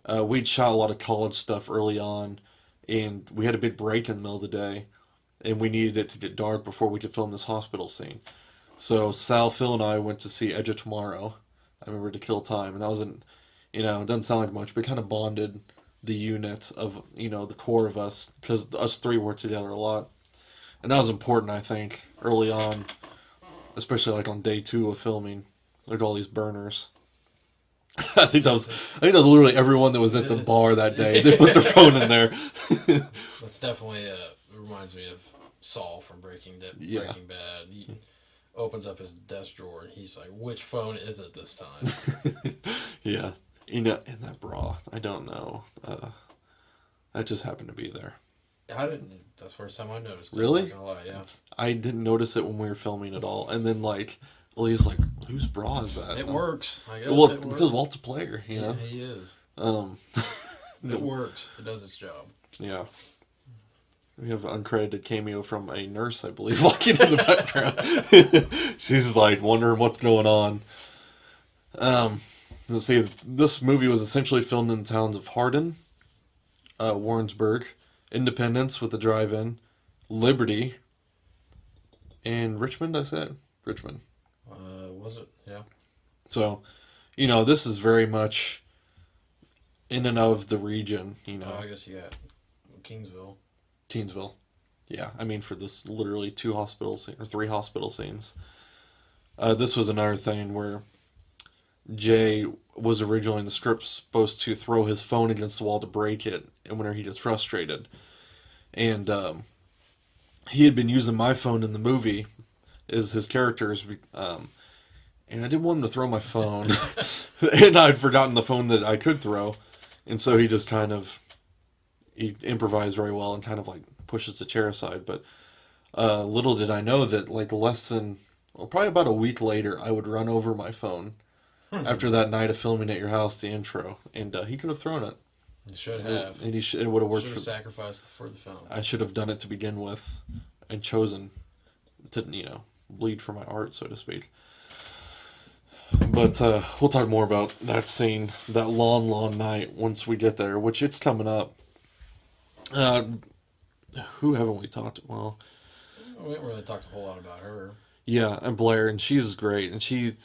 We'd shot a lot of college stuff early on, and we had a big break in the middle of the day, and we needed it to get dark before we could film this hospital scene. So Sal, Phil, and I went to see Edge of Tomorrow. I remember to kill time, and that wasn't, it doesn't sound like much, but kind of bonded the unit of, the core of us, because us three worked together a lot. And that was important, I think, early on, especially like on day 2 of filming, like all these burners. I think that was literally everyone that was at the bar that day. They put their phone in there. That's definitely it reminds me of Saul from Breaking Bad. He opens up his desk drawer and he's like, "Which phone is it this time?" Yeah, in that bra, I don't know. That just happened to be there. That's the first time I noticed it. Really? I'm not gonna lie, yeah. I didn't notice it when we were filming at all, and then like. Lee's like, whose bra is that? It works. I guess well, it works. because Walt's a player, Yeah, he is. It works. It does its job. Yeah. We have an uncredited cameo from a nurse, I believe, walking in the background. She's like wondering what's going on. Let's see. This movie was essentially filmed in the towns of Hardin, Warrensburg, Independence with the drive-in, Liberty, and Richmond. I said Richmond. Was it? Yeah. So, this is very much in and of the region, I guess you got Kingsville. Yeah, I mean, for this literally 2 hospitals or 3 hospital scenes. This was another thing where Jay was originally in the script supposed to throw his phone against the wall to break it, and whenever he gets frustrated. And he had been using my phone in the movie as his characters, and I didn't want him to throw my phone, and I'd forgotten the phone that I could throw, and so he just he improvised very well and kind of like pushes the chair aside. But little did I know that like probably about a week later, I would run over my phone after that night of filming at your house, the intro, and he could have thrown it. He should have. And it would have worked. Should have sacrificed for the film. I should have done it to begin with, and chosen to bleed for my art, so to speak. But we'll talk more about that scene, that long, long night, once we get there, which it's coming up. Who haven't we talked? Well, we haven't really talked a whole lot about her. Yeah, and Blair, and she's great, and she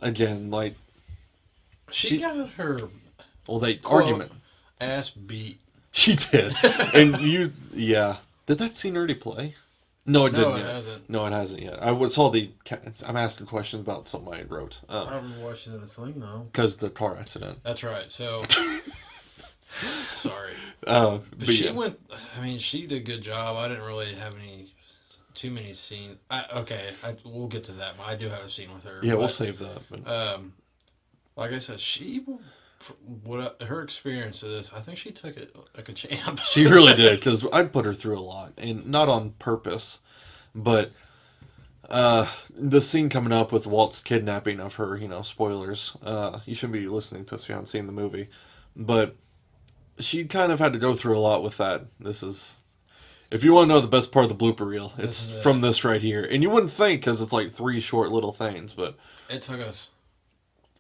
again like She she got her well they quote argument. ass beat. She did, and you yeah. Did that scene already play? No, it No, didn't it yet. hasn't. No, it hasn't yet. I saw the. I'm asking questions about something I wrote. I remember watching it in a sling though. Because the car accident. That's right. So sorry. But She yeah. went. I mean, she did a good job. I didn't really have too many scenes. We'll get to that. I do have a scene with her. Yeah, we'll but, save that. But. like I said, her experience of this, I think she took it like a champ. She really did, because I put her through a lot, and not on purpose, but the scene coming up with Walt's kidnapping of her, spoilers. You shouldn't be listening to this if you haven't seen the movie, but she kind of had to go through a lot with that. If you want to know the best part of the blooper reel, it's from this right here, and you wouldn't think because it's like 3 short little things, but it took us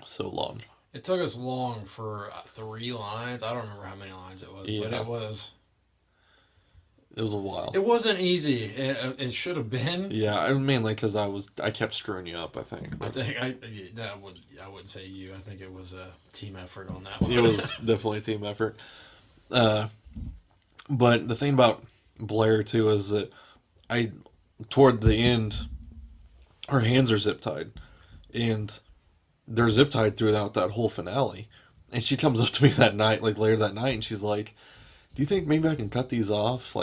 so long. It took us long for 3 lines. I don't remember how many lines it was, but it was. It was a while. It wasn't easy. It should have been. Yeah, I mainly because I kept screwing you up. I think. But. I wouldn't say you. I think it was a team effort on that one. It was definitely a team effort. But the thing about Blair too is that toward the end, her hands are zip tied, and they're zip tied throughout that whole finale. And she comes up to me that night, like later that night, and she's like, "Do you think maybe I can cut these off?"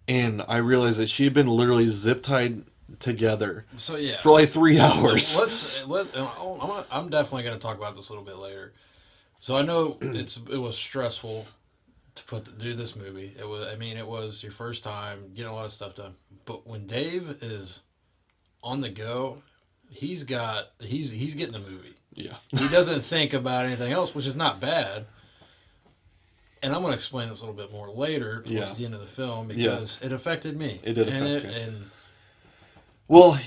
And I realized that she had been literally zip tied together. So yeah, for like 3 hours. I'm definitely going to talk about this a little bit later. So I know it was stressful to do this movie. It was. I mean, it was your first time getting a lot of stuff done. But when Dave is on the go, he's getting the movie. Yeah. He doesn't think about anything else, which is not bad. And I'm going to explain this a little bit more later towards the end of the film because it affected me. It did affect me. And well,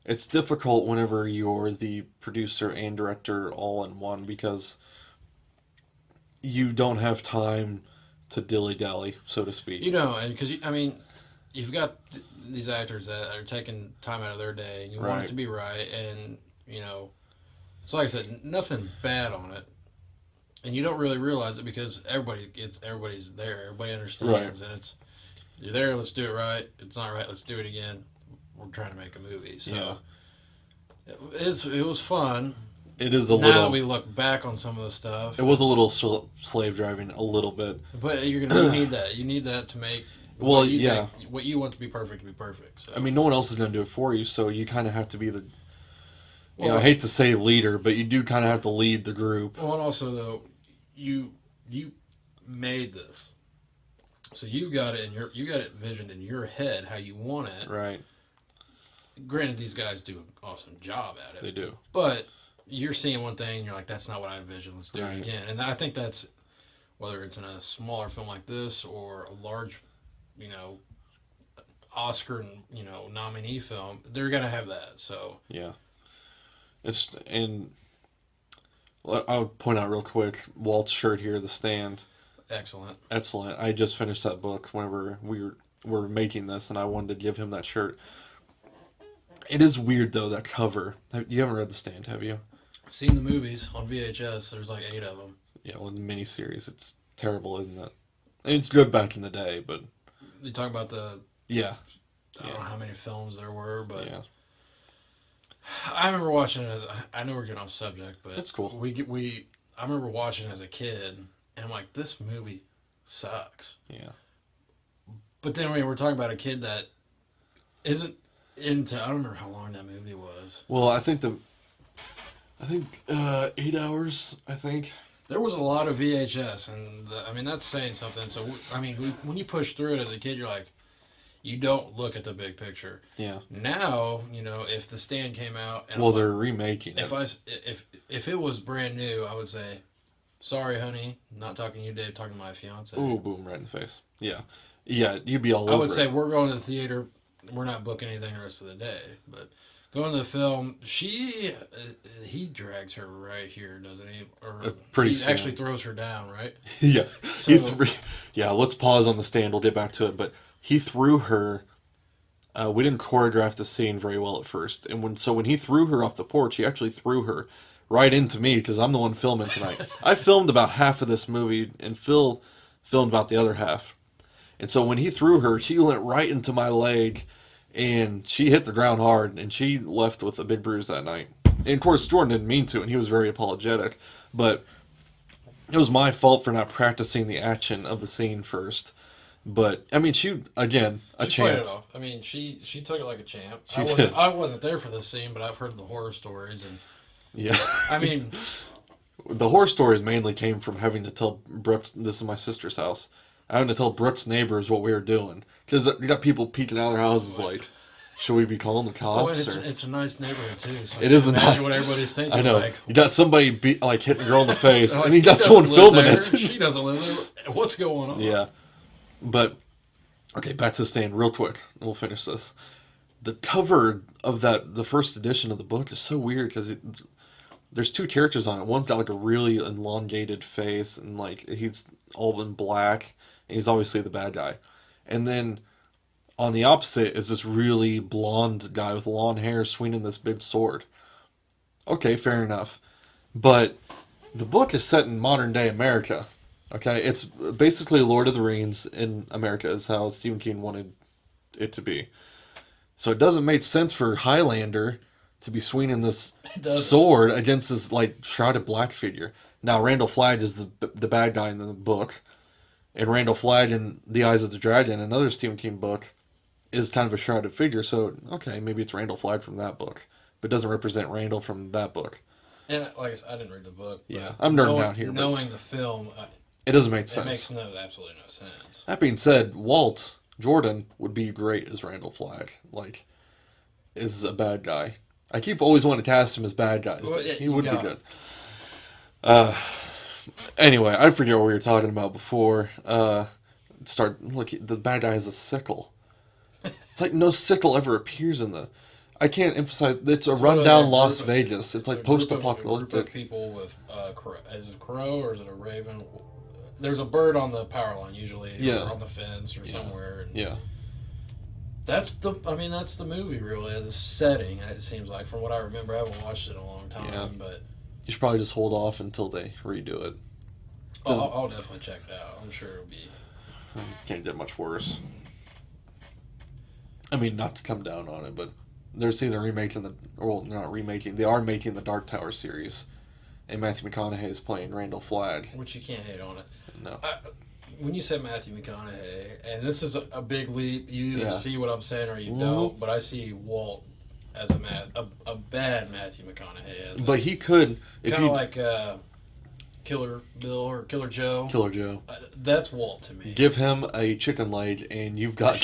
it's difficult whenever you're the producer and director all in one because you don't have time to dilly-dally, so to speak. And because, you've got these actors that are taking time out of their day, and you want it to be right, and, so like I said, nothing bad on it. And you don't really realize it because everybody's there. Everybody understands, and you're there. Let's do it right. It's not right. Let's do it again. We're trying to make a movie, so it was fun. It is a now little. That we look back on some of the stuff, it was a little slave driving, a little bit. But you need that. You need that to make. Well, what you want to be perfect. So. I mean, no one else is going to do it for you, so you kind of have to be the. I hate to say leader, but you do kind of have to lead the group. Well, and also though, you made this, so you got it envisioned in your head how you want it. Right. Granted, these guys do an awesome job at it. They do. But you're seeing one thing, and you're like, "That's not what I envisioned. Let's do it again." And I think that's whether it's in a smaller film like this or a large, Oscar, nominee film, they're gonna have that. So yeah. I'll point out real quick, Walt's shirt here, The Stand. Excellent. I just finished that book whenever we were making this, and I wanted to give him that shirt. It is weird, though, that cover. You haven't read The Stand, have you? Seen the movies on VHS. There's like 8 of them. Yeah, well, the miniseries. It's terrible, isn't it? And it's good back in the day, but... You talk about the... Yeah. I don't know how many films there were, but... Yeah. I remember watching it I know we're getting off subject, but that's cool. I remember watching it as a kid, and I'm like, this movie sucks. Yeah. But then we're talking about a kid that isn't into. I don't remember how long that movie was. Well, I think 8 hours. I think there was a lot of VHS, and that's saying something. So when you push through it as a kid, you're like. You don't look at the big picture. Yeah. Now, if The Stand came out, and they're remaking it. If it was brand new, I would say, "Sorry, honey, not talking to you, Dave. Talking to my fiance." Ooh, boom, right in the face. Yeah, you'd be all over. I would say we're going to the theater. We're not booking anything the rest of the day, but going to the film, he drags her right here, doesn't he? Or he actually throws her down, right? Yeah. So, let's pause on The Stand. We'll get back to it, but. He threw her We didn't choreograph the scene very well at first, and when he threw her off the porch, he actually threw her right into me because I'm the one filming tonight. I filmed about half of this movie, and Phil filmed about the other half. And so when he threw her, she went right into my leg, and she hit the ground hard, and she left with a big bruise that night. And of course, Jordan didn't mean to, and he was very apologetic, but it was my fault for not practicing the action of the scene first. But I mean, she again a She played champ. it off. I mean, she took it like a champ. She did. I wasn't there for this scene, but I've heard the horror stories, and Yeah. I mean, The horror stories mainly came from having to tell Brooks, this is my sister's house, having to tell Brooks' neighbors what we were doing. Because you got people peeking out of their houses like, should we be calling the oh, cops? and or... it's a nice neighborhood too. So It is a imagine nice- what everybody's thinking. I know. Like, You got somebody like hitting a girl in the face, like, and you he got doesn't someone live filming there. it. She doesn't live there. What's going on? Yeah. But, okay, back to the stand real quick, and we'll finish this. The cover of the first edition of the book is so weird because there's two characters on it. One's got like a really elongated face, and like he's all in black, and he's obviously the bad guy. And then on the opposite is this really blonde guy with long hair swinging this big sword. Okay, fair enough. But the book is set in modern day America. Okay, it's basically Lord of the Rings in America is how Stephen King wanted it to be. So it doesn't make sense for Highlander to be swinging this sword against this like shrouded black figure. Now Randall Flagg is the bad guy in the book, and Randall Flagg in The Eyes of the Dragon, another Stephen King book, is kind of a shrouded figure. So okay, maybe it's Randall Flagg from that book, but it doesn't represent Randall from that book. And like I said, I didn't read the book. But Yeah, I'm nerding out here, but- Knowing the film, It doesn't make it sense. makes absolutely no sense. That being said, Walt Jordan would be great as Randall Flagg. Like, is a bad guy. I keep always wanting to cast him as bad guys, Well, but yeah, he you would be got good. Anyway, I forget what we were talking about before. Look, the bad guy has a sickle. It's like no sickle ever appears in the. I can't emphasize. It's a rundown Las Vegas. It's like a group of post-apocalyptic. people with is it a crow or is it a raven? There's a bird on the power line usually, Yeah. or on the fence or somewhere. And Yeah. that's the movie really. The setting, it seems like, from what I remember. I haven't watched it in a long time, Yeah. but You should probably just hold off until they redo it. I'll definitely check it out. I'm sure it'll be. Can't get much worse. I mean, not to come down on it, but they're remaking they're not remaking, they are making the Dark Tower series, and Matthew McConaughey is playing Randall Flagg. Which you can't hate on it. No. When you said Matthew McConaughey, and this is a big leap, you either Yeah. see what I'm saying or you Mhm. don't, but I see Walt as a bad Matthew McConaughey. As But he could, if kind you... of like Killer Bill or Killer Joe. Killer Joe. That's Walt to me. Give him a chicken leg and you've got...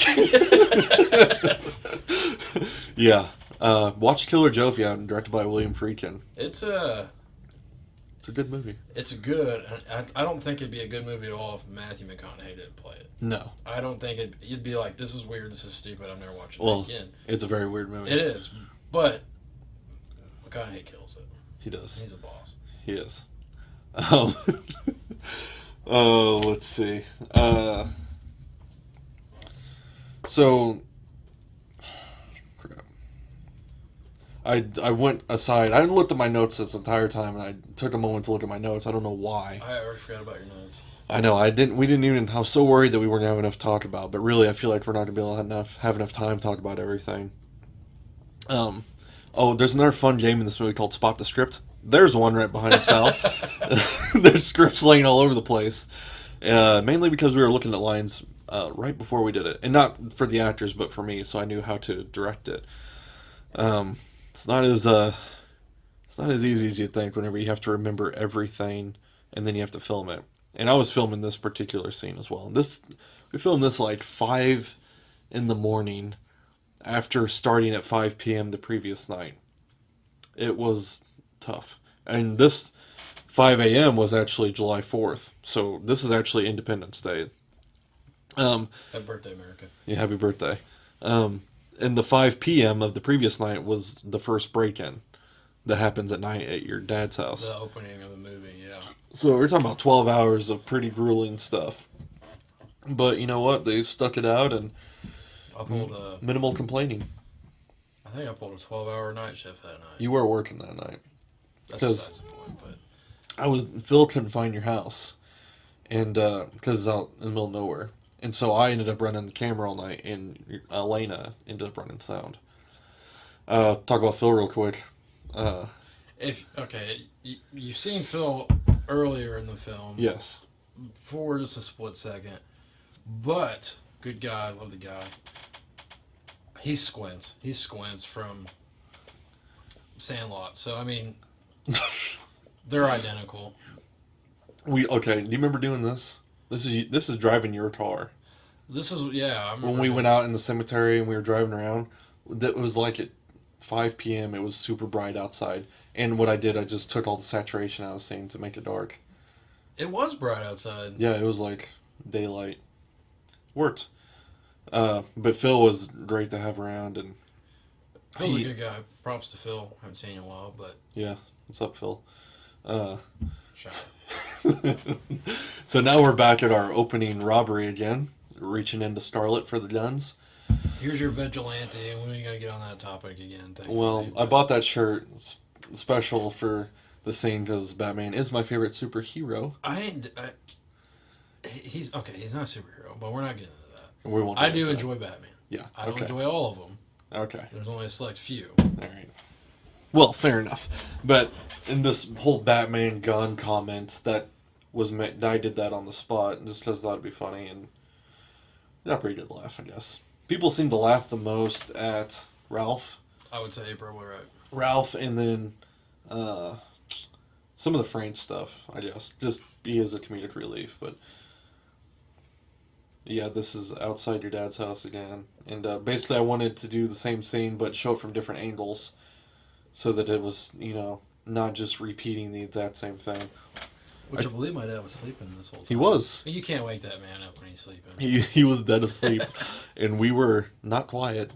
Yeah. Watch Killer Joe if you haven't, directed by William Friedkin. It's It's a good movie. It's good. I don't think it'd be a good movie at all if Matthew McConaughey didn't play it. No. I don't think you'd be like, this is weird, this is stupid, I'm never watching Well, it again. it's a very weird movie. It is, but McConaughey kills it. He does. He's a boss. He is. Let's see. So, crap. I went aside. I looked at my notes this entire time, and I took a moment to look at my notes. I don't know why. I already forgot about your notes. I know I didn't. We didn't even. I was so worried that we weren't gonna have enough to talk about. But really, I feel like we're not gonna be able to have enough time to talk about everything. Oh, there's another fun game in this movie called Spot the Script. There's one right behind Sal. There's scripts laying all over the place. Mainly because we were looking at lines right before we did it, and not for the actors, but for me, so I knew how to direct it. It's not as easy as you think whenever you have to remember everything and then you have to film it. And I was filming this particular scene as well. We filmed this like 5 in the morning after starting at 5 p.m. the previous night. It was tough. And this 5 a.m. was actually July 4th. So this is actually Independence Day. Happy birthday, America. Yeah, happy birthday. And the 5 p.m. of the previous night was the first break-in that happens at night at your dad's house. The opening of the movie, yeah. So we're talking about 12 hours of pretty grueling stuff. But you know what? They stuck it out, and I pulled a. Minimal complaining. I think I pulled a 12-hour night shift that night. You were working that night. That's 'cause besides the point, but Phil couldn't find your house, and because it's out in the middle of nowhere, and so I ended up running the camera all night, and Elena ended up running sound. Talk about Phil real quick. you've seen Phil earlier in the film, Yes. for just a split second, but good guy, love the guy. He squints. He squints from Sandlot. So I mean, they're identical. Do you remember doing this? This is driving your car. This is I remember When we went out in the cemetery and we were driving around, that was like at 5 p.m. It was super bright outside, and what I did, I just took all the saturation out of the scene to make it dark. It was bright outside. Yeah, it was like daylight. Worked. But Phil was great to have around, and Phil's a good guy. Props to Phil. Haven't seen you in a while, but yeah, what's up, Phil? shut up. So now we're back at our opening robbery again, reaching into Starlet for the guns. Here's your vigilante, and we ain't gonna get on that topic again. Well, I bought that shirt special for the scene because Batman is my favorite superhero. He's okay. He's not a superhero, but we're not getting into that. We won't. I do enjoy Batman. Yeah. I don't enjoy all of them. Okay. There's only a select few. All right. Well, fair enough. But in this whole Batman gun comment, that was I did that on the spot just because I thought it'd be funny, and got a pretty good laugh, I guess. People seem to laugh the most at Ralph. I would say you're probably right. Ralph, and then some of the Frank stuff, I guess. Just he is a comedic relief, but yeah, this is outside your dad's house again. And basically I wanted to do the same scene, but show it from different angles, so that it was, not just repeating the exact same thing. Which I believe my dad was sleeping this whole time. He was. You can't wake that man up when he's sleeping. He was dead asleep, and we were not quiet.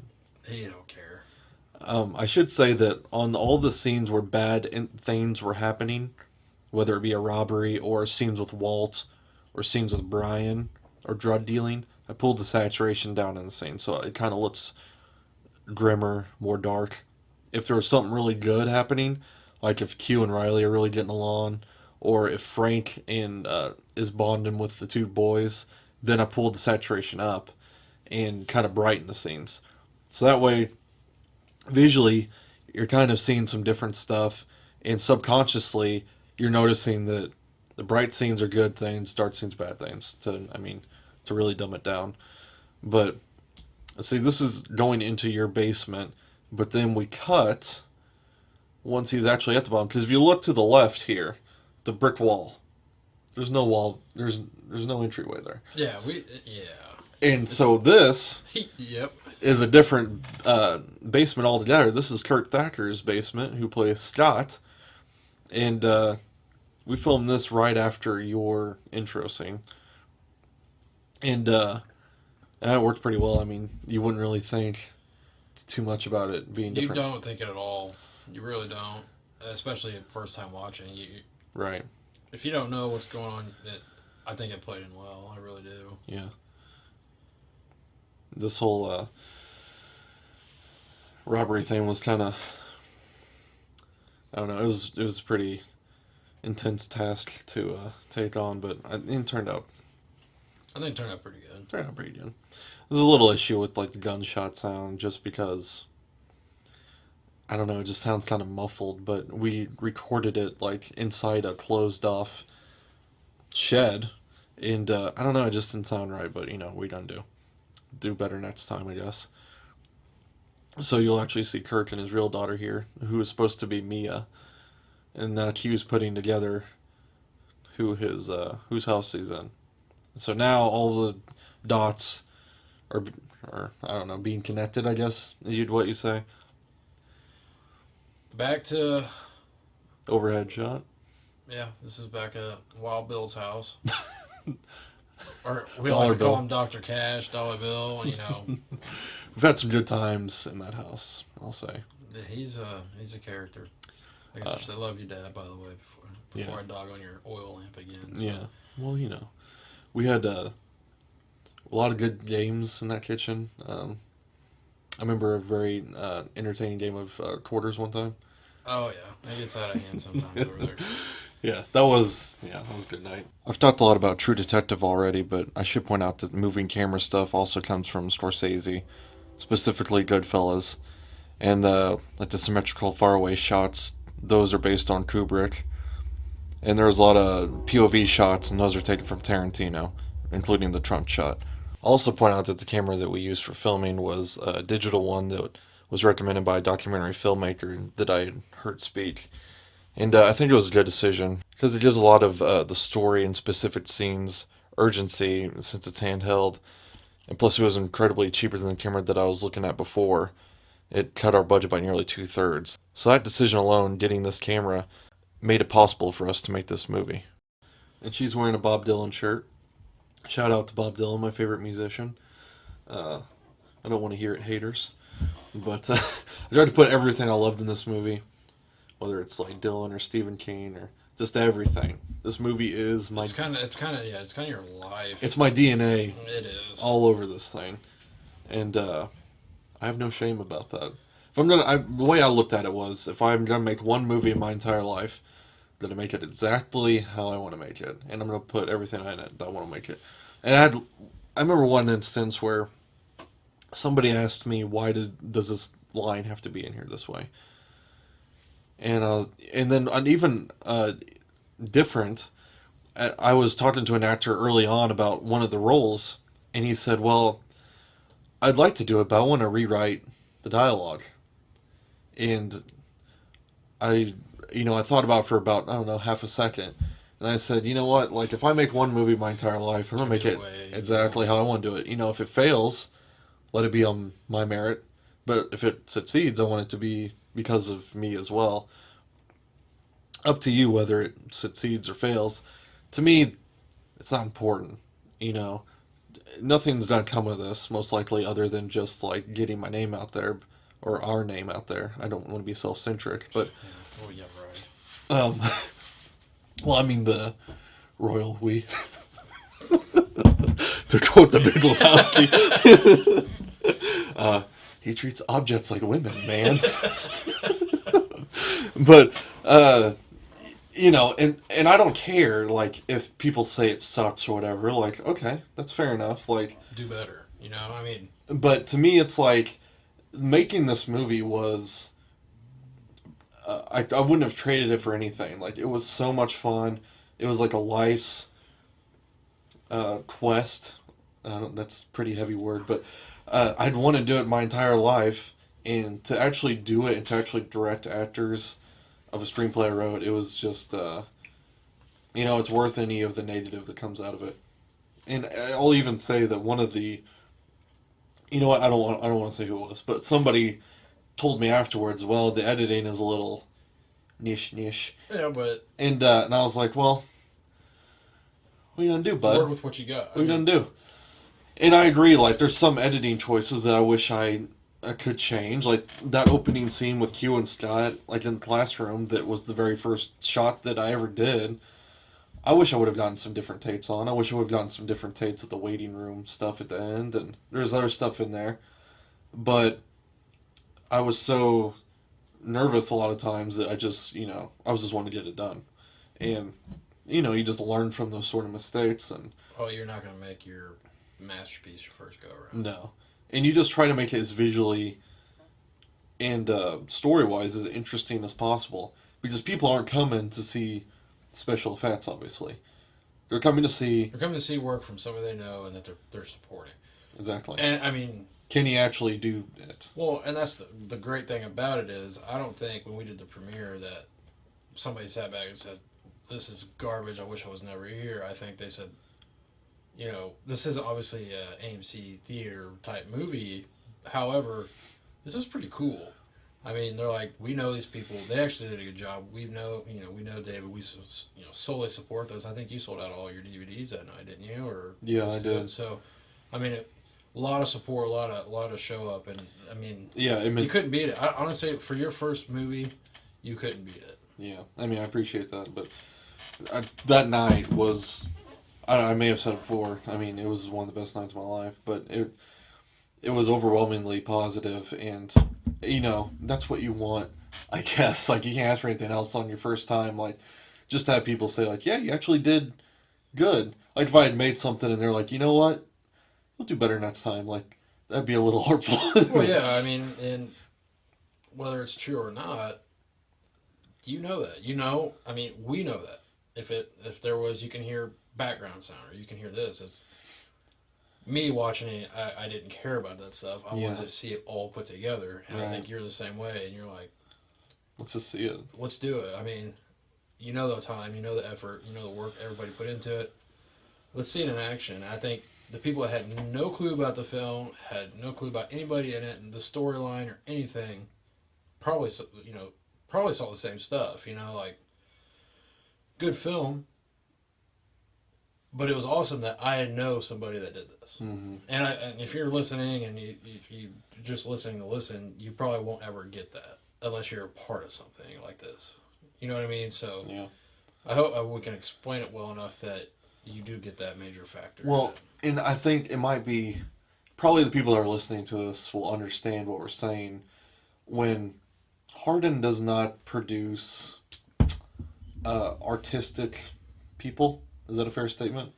He don't care. I should say that on all the scenes where bad things were happening, whether it be a robbery or scenes with Walt or scenes with Brian or drug dealing, I pulled the saturation down in the scene so it kind of looks grimmer, more dark. If there was something really good happening, like if Q and Riley are really getting along, or if Frank and is bonding with the two boys, then I pulled the saturation up and kind of brighten the scenes. So that way, visually, you're kind of seeing some different stuff, and subconsciously, you're noticing that the bright scenes are good things, dark scenes bad things, to really dumb it down. But, see, this is going into your basement, but then we cut once he's actually at the bottom, because if you look to the left here, the brick wall. There's no wall. There's no entryway there. Yeah, And so this Yep. is a different basement altogether. This is Kirk Thacker's basement, who plays Scott. And we filmed this right after your intro scene. And it worked pretty well. I mean, you wouldn't really think too much about it being different. You don't think it at all. You really don't. Especially first time watching. Right. If you don't know what's going on, I think it played in well. I really do. Yeah. This whole robbery thing was kind of, I don't know, it was a pretty intense task to take on, but it turned out. I think it turned out pretty good. Turned out pretty good. There's a little issue with like the gunshot sound, just because, I don't know, it just sounds kind of muffled, but we recorded it like inside a closed off shed, and I don't know, it just didn't sound right, but we done do better next time, I guess. So you'll actually see Kirk and his real daughter here, who is supposed to be Mia, and he was putting together whose house he's in. So now all the dots are I don't know, being connected, I guess, what you say. Back to Overhead shot. Yeah, this is back at Wild Bill's house. Or we Dollar like to Bill. call him Dr. Cash, Dollar Bill, We've had some good times in that house, I'll say. He's a character. I guess I should love you, Dad, by the way, before I dog on your oil lamp again. So. Yeah. Well, we had a lot of good games in that kitchen. I remember a very entertaining game of quarters one time. Oh yeah, it gets out of hand sometimes over there. Yeah, that was a good night. I've talked a lot about True Detective already, but I should point out that moving camera stuff also comes from Scorsese, specifically Goodfellas, and like the symmetrical faraway shots. Those are based on Kubrick, and there's a lot of POV shots, and those are taken from Tarantino, including the trunk shot. I'll also point out that the camera that we used for filming was a digital one that was recommended by a documentary filmmaker that I had heard speak. And I think it was a good decision because it gives a lot of the story and specific scenes urgency since it's handheld. And plus, it was incredibly cheaper than the camera that I was looking at before. It cut our budget by nearly two-thirds. So that decision alone, getting this camera, made it possible for us to make this movie. And she's wearing a Bob Dylan shirt. Shout out to Bob Dylan, my favorite musician. Uh, I don't want to hear it, haters. But I tried to put everything I loved in this movie, whether it's like Dylan or Stephen King or just everything. This movie is my. It's kind of your life. It's my DNA. It is all over this thing, and I have no shame about that. If I'm the way I looked at it was, if I'm gonna make one movie in my entire life, I'm gonna make it exactly how I want to make it, and I'm gonna put everything in it that I want to make it. And I remember one instance where somebody asked me, does this line have to be in here this way? And then even different, I was talking to an actor early on about one of the roles, and he said, "Well, I'd like to do it, but I want to rewrite the dialogue." And I thought about it for about, I don't know, half a second, and I said, "You know what? Like, if I make one movie my entire life, I'm gonna make it exactly how I want to do it. If it fails, let it be on my merit, but if it succeeds, I want it to be because of me as well. Up to you whether it succeeds or fails. To me, it's not important. You know, Nothing's gonna come of this, most likely, other than just like getting my name out there or our name out there. I don't want to be self-centric, but yeah. Oh yeah, right. well, I mean the royal we. To quote the Big Lebowski, he treats objects like women, man. But and I don't care like if people say it sucks or whatever. Like, okay, that's fair enough. Like, do better. I mean. But to me, it's like making this movie was. I wouldn't have traded it for anything. Like, it was so much fun. It was like a life's quest. That's a pretty heavy word, but I'd want to do it my entire life, and to actually do it and to actually direct actors of a screenplay I wrote, it was just, it's worth any of the negative that comes out of it. And I'll even say that one of the, I don't want to say who it was, but somebody told me afterwards, well, the editing is a little niche. Yeah, but and I was like, well, what are you gonna do, bud? Work with what you got. What are you gonna do? And I agree. Like, there's some editing choices that I wish I could change. Like that opening scene with Q and Scott, like in the classroom, that was the very first shot that I ever did. I wish I would have gotten some different takes on. I wish I would have gotten some different takes of the waiting room stuff at the end, and there's other stuff in there. But I was so nervous a lot of times that I just wanting to get it done. And, you just learn from those sort of mistakes. And you're not going to make your masterpiece your first go around. No. And you just try to make it as visually and story-wise as interesting as possible. Because people aren't coming to see special effects, obviously. They're coming to see work from somebody they know and that they're supporting. Exactly. And, I mean... Can he actually do it? Well, and that's the great thing about it is, I don't think when we did the premiere that somebody sat back and said, this is garbage, I wish I was never here. I think they said, this is obviously an AMC theater type movie. However, this is pretty cool. I mean, they're like, we know these people. They actually did a good job. We know David. We solely support this. I think you sold out all your DVDs that night, didn't you? Or yeah, I did. So, I mean, a lot of support, a lot of show up, and I mean, you couldn't beat it. Honestly, for your first movie, you couldn't beat it. Yeah, I mean, I appreciate that, but that night was. I may have said it before. I mean, it was one of the best nights of my life, but it was overwhelmingly positive, and that's what you want, I guess. Like, you can't ask for anything else on your first time. Like, just to have people say, like, yeah, you actually did good. Like, if I had made something and they're like, you know what, you'll do better next time. Like, that'd be a little hurtful. Well, yeah, I mean, and whether it's true or not, you know that. I mean, we know that. If there was, you can hear background sound or you can hear this. It's me watching it. I didn't care about that stuff. I wanted to see it all put together, and I think you're the same way. And you're like, let's just see it. Let's do it. I mean, you know the time, you know the effort, you know the work everybody put into it. Let's see it in action. I think the people that had no clue about the film, had no clue about anybody in it, and the storyline or anything, probably saw the same stuff. Like, good film. But it was awesome that I know somebody that did this. Mm-hmm. And if you're listening and if you're just listening to listen, you probably won't ever get that unless you're a part of something like this. You know what I mean? So yeah. I hope we can explain it well enough that you do get that major factor. Well, and I think it might be, probably the people that are listening to this will understand what we're saying. When Hardin does not produce artistic people, is that a fair statement?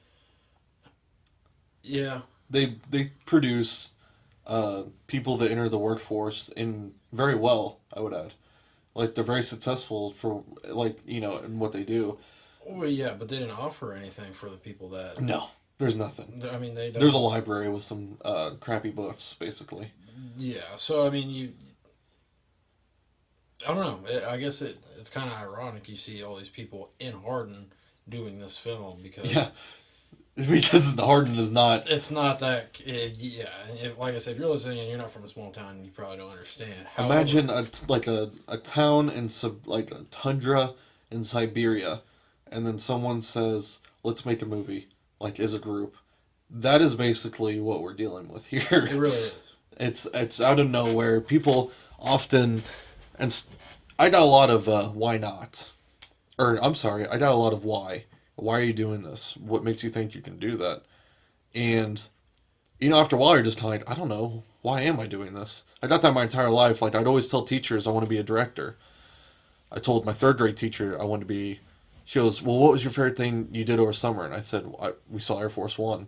Yeah. They produce people that enter the workforce very well, I would add. Like, they're very successful for, like, in what they do. Well, yeah, but they didn't offer anything for the people that... No, there's nothing. I mean, they don't... There's a library with some crappy books, basically. Yeah, so, I mean, I don't know. I guess it's kind of ironic you see all these people in Hardin doing this film because... Yeah, because the Hardin is not... It's not that... like I said, if you're listening and you're not from a small town, you probably don't understand. However, imagine a town in like a tundra in Siberia, and then someone says, let's make a movie, like, as a group. That is basically what we're dealing with here. It really is. It's out of nowhere. People often... And I got a lot of why not? Or, I'm sorry, I got a lot of why. Why are you doing this? What makes you think you can do that? And, after a while you're just like, I don't know. Why am I doing this? I got that my entire life. Like, I'd always tell teachers I want to be a director. I told my third grade teacher I wanted to be... She goes, well, what was your favorite thing you did over summer? And I said, we saw Air Force One.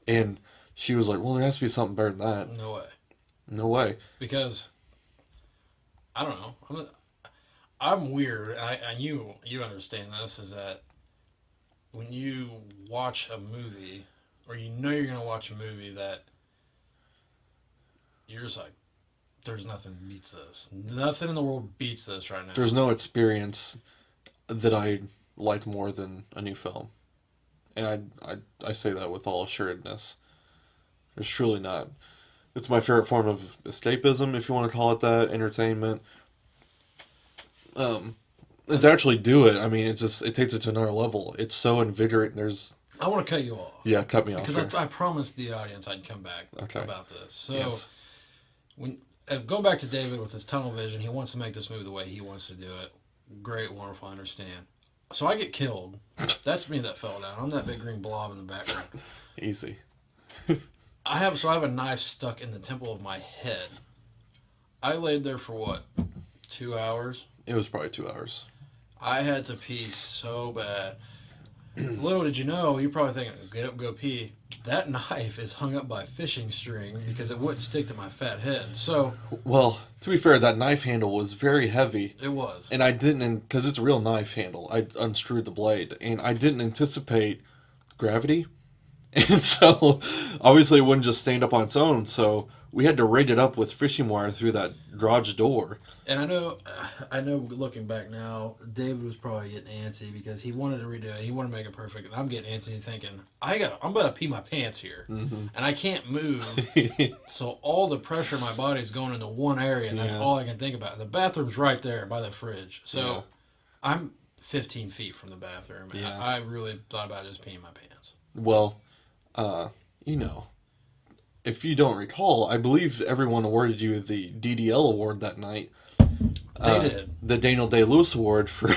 And she was like, well, there has to be something better than that. No way. No way. Because, I don't know. I'm weird. And you understand this, is that when you watch a movie, or you're going to watch a movie that you're just like, there's nothing beats this. Nothing in the world beats this right now. There's no experience that I like more than a new film. And I say that with all assuredness. There's truly not. It's my favorite form of escapism, if you want to call it that, entertainment. And to actually do it, I mean, it takes it to another level. It's so invigorating. I want to cut you off. Yeah, cut me off. Because I promised the audience I'd come back about this. So, yes. Going back to David with his tunnel vision, he wants to make this movie the way he wants to do it. Great, wonderful, I understand. So I get killed. That's me that fell down. I'm that big green blob in the background. Easy. I have a knife stuck in the temple of my head. I laid there for what? 2 hours? It was probably 2 hours. I had to pee so bad. Little did you know, you're probably thinking, get up and go pee. That knife is hung up by a fishing string because it wouldn't stick to my fat head. So, well, to be fair, that knife handle was very heavy. It was. And I didn't, because it's a real knife handle, I unscrewed the blade. And I didn't anticipate gravity. And so, obviously, it wouldn't just stand up on its own. So, we had to rig it up with fishing wire through that garage door. And I know looking back now, David was probably getting antsy because he wanted to redo it. He wanted to make it perfect. And I'm getting antsy thinking, I'm about to pee my pants here. Mm-hmm. And I can't move. So all the pressure in my body is going into one area. And that's all I can think about. And the bathroom's right there by the fridge. So I'm 15 feet from the bathroom. And I really thought about just peeing my pants. Well, if you don't recall, I believe everyone awarded you the DDL award that night. They did. The Daniel Day-Lewis Award for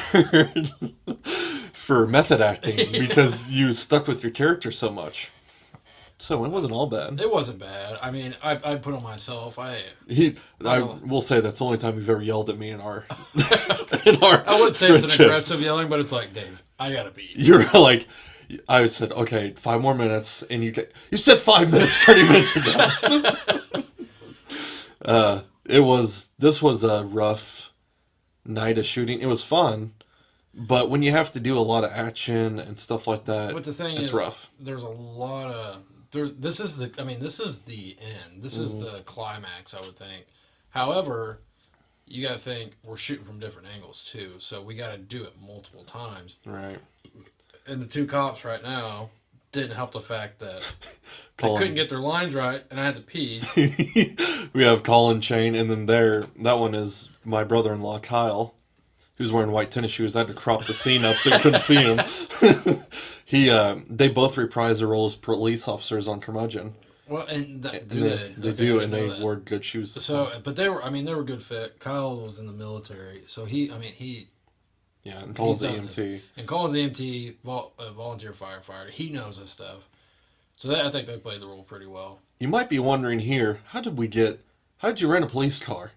for method acting because you stuck with your character so much. So it wasn't all bad. It wasn't bad. I mean, I put on myself. I don't- will say that's the only time you've ever yelled at me in our in our I wouldn't say it's an friendship. aggressive yelling, but it's like, Dave, I gotta be. You're like, I said, okay, 5 more minutes, and you said 5 minutes 30 minutes ago. This was a rough night of shooting. It was fun, but when you have to do a lot of action and stuff like that, But the thing it's is, rough. there's a lot of this is the end. This is the climax, I would think. However, you got to think we're shooting from different angles too, so we got to do it multiple times. Right. And the 2 cops right now didn't help the fact that they Colin. couldn't get their lines right, and I had to pee. We have Colin Chain, and then that one is my brother-in-law Kyle, who's wearing white tennis shoes. I had to crop the scene up so you couldn't see him. They both reprise their role as police officers on Curmudgeon. Well, and They Okay, do, I and know they that. wore good shoes. So, but they were good fit. Kyle was in the military, so he yeah, and Colin's the done EMT. and Colin's the EMT, volunteer firefighter. He knows this stuff. So I think they played the role pretty well. You might be wondering here, how did you rent a police car?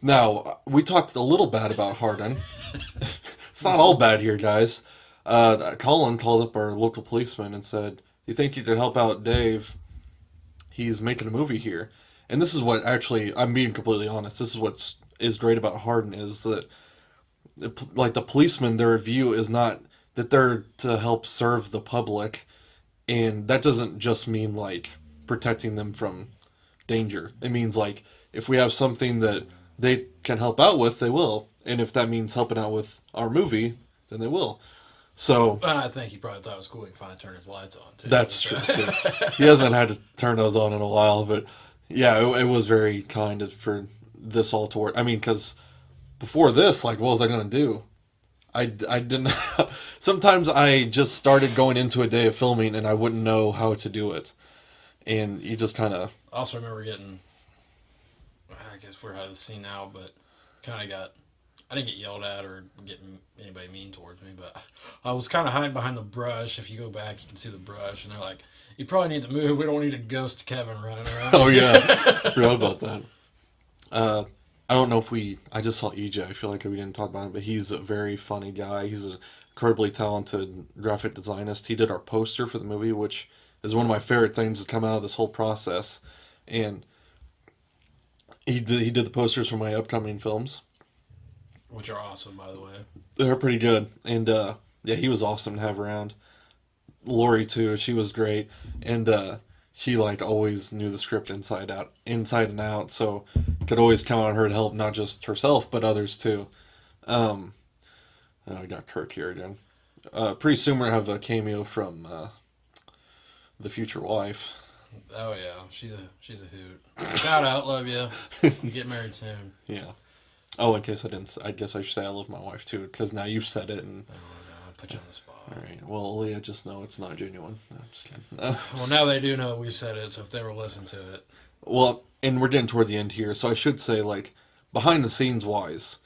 Now, we talked a little bad about Hardin. It's not all bad here, guys. Colin called up our local policeman and said, you think you could help out Dave? He's making a movie here. And this is what actually, I'm being completely honest, this is what is great about Hardin is that, like the policemen, their view is not that they're to help serve the public. And that doesn't just mean like protecting them from danger. It means like if we have something that they can help out with, they will. And if that means helping out with our movie, then they will. So And I think he probably thought it was cool he could finally turn his lights on too. that's true too. He hasn't had to turn those on in a while, but yeah, it was very kind for this all to work. I mean, because before this, like, what was I gonna do? I didn't. Sometimes I just started going into a day of filming and I wouldn't know how to do it, and you just kind of. I also remember getting. I guess we're out of the scene now, but kind of got. I didn't get yelled at or getting anybody mean towards me, but I was kind of hiding behind the brush. If you go back, you can see the brush, and they're like, "You probably need to move. We don't need a ghost Kevin running around." Oh yeah, I forgot about that. I don't know if I just saw EJ. I feel like we didn't talk about him, but he's a very funny guy. He's an incredibly talented graphic designist. He did our poster for the movie, which is one of my favorite things to come out of this whole process. And he did the posters for my upcoming films. Which are awesome, by the way. They're pretty good. And yeah, he was awesome to have around. Laurie too, she was great. And she like always knew the script inside and out, so could always count on her to help not just herself but others too. I got Kirk here again. Pretty soon we're gonna have a cameo from the future wife. Oh yeah, she's a hoot. Shout out, love you. Get married soon. Yeah. Oh, in case I didn't, I guess I should say I love my wife too, because now you've said it. And Oh no, I put you on the spot. all right, well, Leah, just know it's not genuine. No, I'm just kidding. Well, now they do know we said it, so if they were listening to it, Well, and we're getting toward the end here, so I should say, like, behind the scenes wise,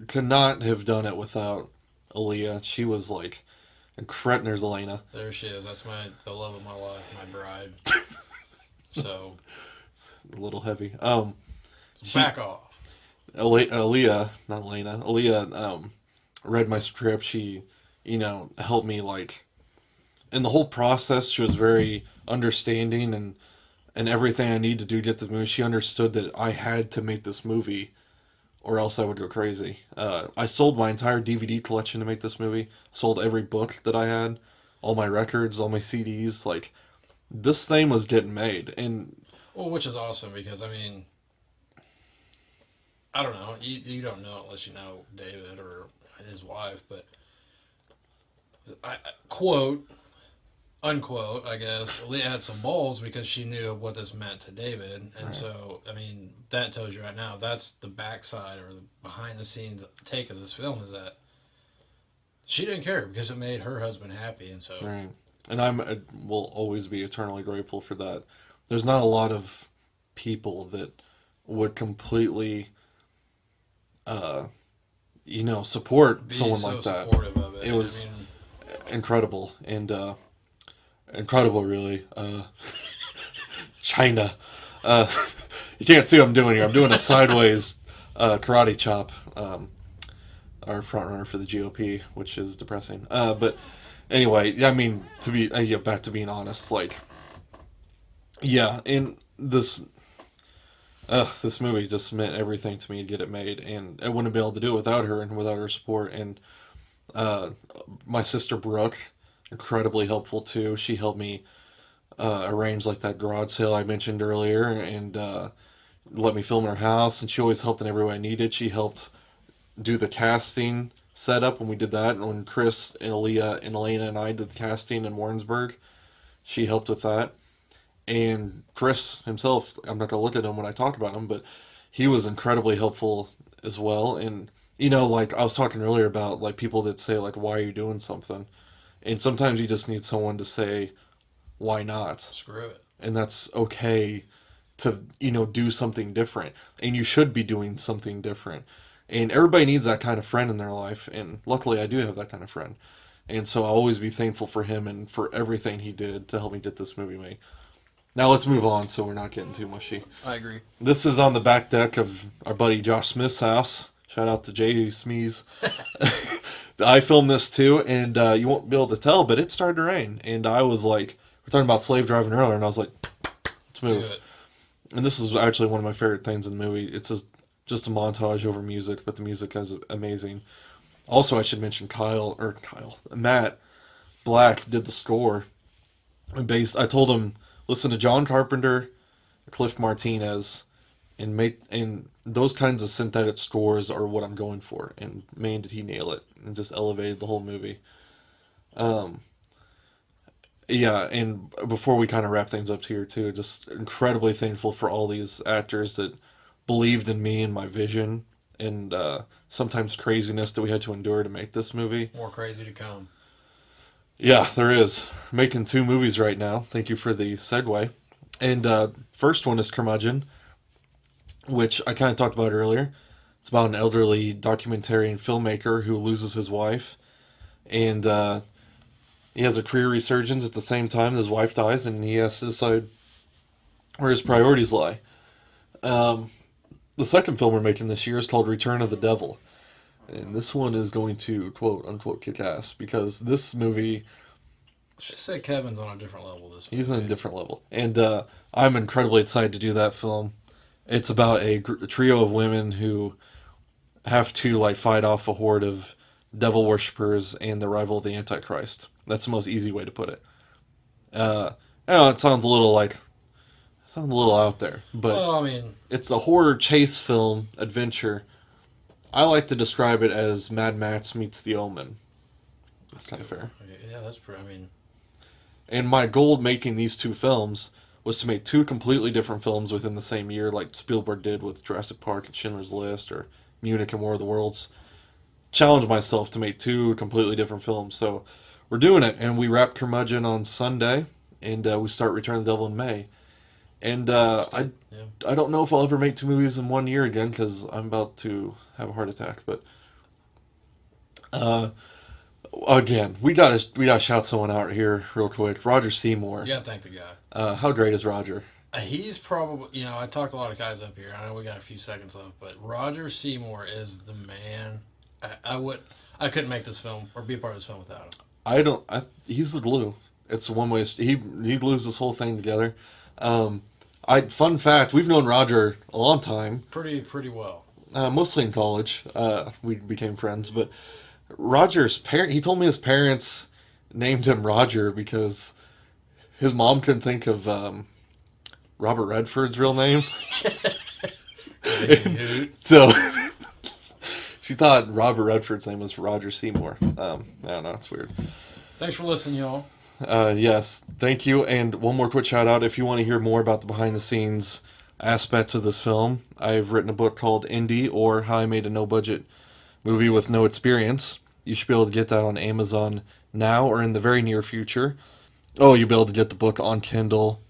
could not have done it without Aaliyah. She was like incredible. There's Elena. there she is. That's the love of my life, my bride. So A little heavy. back off. Aaliyah, not Elena. Aaliyah read my script. She, helped me like in the whole process. She was very understanding and everything I need to do to get this movie. She understood that I had to make this movie or else I would go crazy. I sold my entire DVD collection to make this movie. Sold every book that I had, all my records, all my CDs. Like, this thing was getting made. And Well, which is awesome because I mean, I don't know. You don't know unless you know David or his wife, but quote unquote, I guess Leah had some balls because she knew what this meant to David, and Right. So I mean that tells you right now that's the backside or the behind the scenes take of this film is that she didn't care because it made her husband happy, and so right. And I will always be eternally grateful for that. There's not a lot of people that would completely, support be someone so like that. supportive of it. It was I mean, incredible. And incredible, really. China. Uh, you can't see what I'm doing here. I'm doing a sideways karate chop. Our front runner for the GOP, which is depressing. But anyway, yeah, I mean, to be yeah, back to being honest, like, yeah, and this movie just meant everything to me to get it made, and I wouldn't be able to do it without her and without her support. And uh, my sister Brooke, incredibly helpful too. She helped me arrange like that garage sale I mentioned earlier, and let me film in her house. And she always helped in every way I needed. She helped do the casting setup when we did that, and when Chris and Aaliyah and Elena and I did the casting in Warrensburg, she helped with that. And Chris himself, I'm not gonna look at him when I talk about him, but he was incredibly helpful as well. And like I was talking earlier about like people that say like, "Why are you doing something?" And sometimes you just need someone to say, "Why not?" Screw it. And that's okay to do something different, and you should be doing something different. And everybody needs that kind of friend in their life, and luckily I do have that kind of friend. And so I'll always be thankful for him and for everything he did to help me get this movie made. Now let's move on so we're not getting too mushy. I agree. This is on the back deck of our buddy Josh Smith's house. Shout out to Jay Smees. I filmed this too, and you won't be able to tell, but it started to rain. And I was like, we're talking about slave driving earlier, and I was like, let's move. Do it. And this is actually one of my favorite things in the movie. It's just a montage over music, but the music is amazing. Also, I should mention Matt Black did the score. I told him, listen to John Carpenter, Cliff Martinez, and those kinds of synthetic scores are what I'm going for. And man, did he nail it, and just elevated the whole movie. Yeah, and before we kind of wrap things up here too, just incredibly thankful for all these actors that believed in me and my vision, and sometimes craziness that we had to endure to make this movie. More crazy to come. Yeah, there is. We're making 2 movies right now. Thank you for the segue. And first one is Curmudgeon, which I kind of talked about earlier. It's about an elderly documentarian filmmaker who loses his wife, and he has a career resurgence at the same time his wife dies, and he has to decide where his priorities lie. The second film we're making this year is called Return of the Devil. And this one is going to, quote unquote, kick ass, because this movie, Just say Kevin's on a different level this week. he's on a different level. And I'm incredibly excited to do that film. It's about a trio of women who have to like fight off a horde of devil worshippers and the rival of the Antichrist. That's the most easy way to put it. I know it sounds a little out there, but Well, I mean, it's a horror chase film adventure. I like to describe it as Mad Max meets The Omen. That's kind of fair. yeah, that's pretty. I mean, And my goal making these 2 films was to make 2 completely different films within the same year, like Spielberg did with Jurassic Park and Schindler's List, or Munich and War of the Worlds. Challenge myself to make 2 completely different films. So we're doing it, and we wrap Curmudgeon on Sunday, and we start Return of the Devil in May. And I don't know if I'll ever make 2 movies in 1 year again, because I'm about to have a heart attack. But again, we gotta shout someone out here real quick. Roger Seymour. you gotta thank the guy. How great is Roger? He's probably, I talked to a lot of guys up here. I know we got a few seconds left, but Roger Seymour is the man. I couldn't make this film or be a part of this film without him. He's the glue. It's one way. He glues this whole thing together. Fun fact: we've known Roger a long time. Pretty well. Mostly in college. We became friends, but Roger's parent. He told me his parents named him Roger because his mom couldn't think of Robert Redford's real name. So she thought Robert Redford's name was Roger Seymour. I don't know. It's weird. Thanks for listening, y'all. Yes, thank you. And one more quick shout out. If you want to hear more about the behind the scenes aspects of this film, I've written a book called Indie, or How I Made a No Budget Movie with No Experience. You should be able to get that on Amazon now or in the very near future. Oh, you'll be able to get the book on Kindle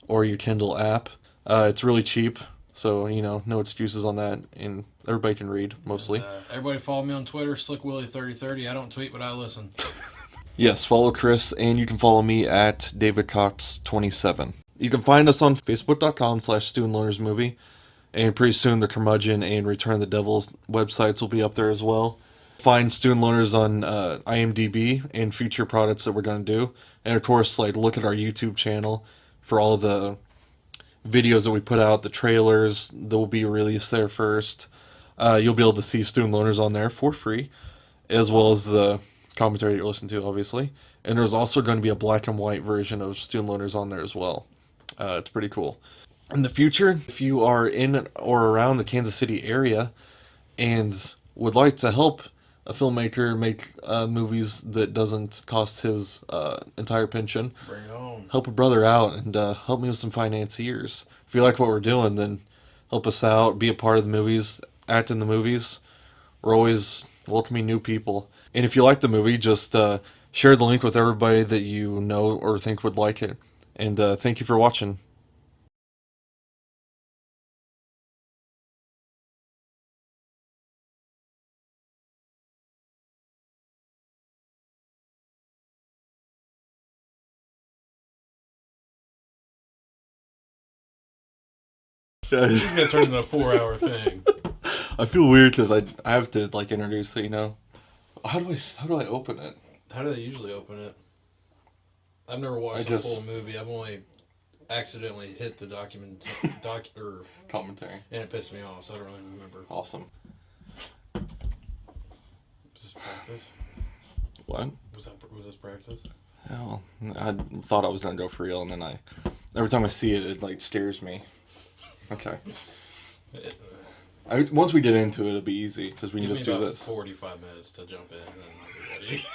or your Kindle app. It's really cheap, so no excuses on that, and everybody can read mostly. Everybody follow me on Twitter, SlickWilly3030. I don't tweet, but I listen. Yes, follow Chris, and you can follow me at DavidCox27. You can find us on Facebook.com/StudentLoanersMovie, and pretty soon the Curmudgeon and Return of the Devils websites will be up there as well. Find Student Loaners on IMDb and future products that we're going to do. And of course, like look at our YouTube channel for all the videos that we put out, the trailers that will be released there first. You'll be able to see Student Loaners on there for free, as well as the commentary you listen to, obviously. And there's also going to be a black and white version of Student Loaners on there as well. It's pretty cool. In the future, if you are in or around the Kansas City area and would like to help a filmmaker make movies that doesn't cost his entire pension, Bring it on. help a brother out and help me with some financiers. If you like what we're doing, then help us out, be a part of the movies, act in the movies. We're always welcoming new people. And if you like the movie, just share the link with everybody that you know or think would like it. And thank you for watching. This is gonna turn into a 4-hour thing. I feel weird because I have to like introduce it, you know. How do I open it? How do they usually open it? I've never watched a full movie. I've only accidentally hit the Commentary. and it pissed me off, so I don't really remember. Awesome. Was this practice? What? Was this practice? Well, I thought I was gonna go for real, and then every time I see it, it like scares me. Okay. Once we get into it, it'll be easy because we can just do this. 45 minutes to jump in and I'll be ready.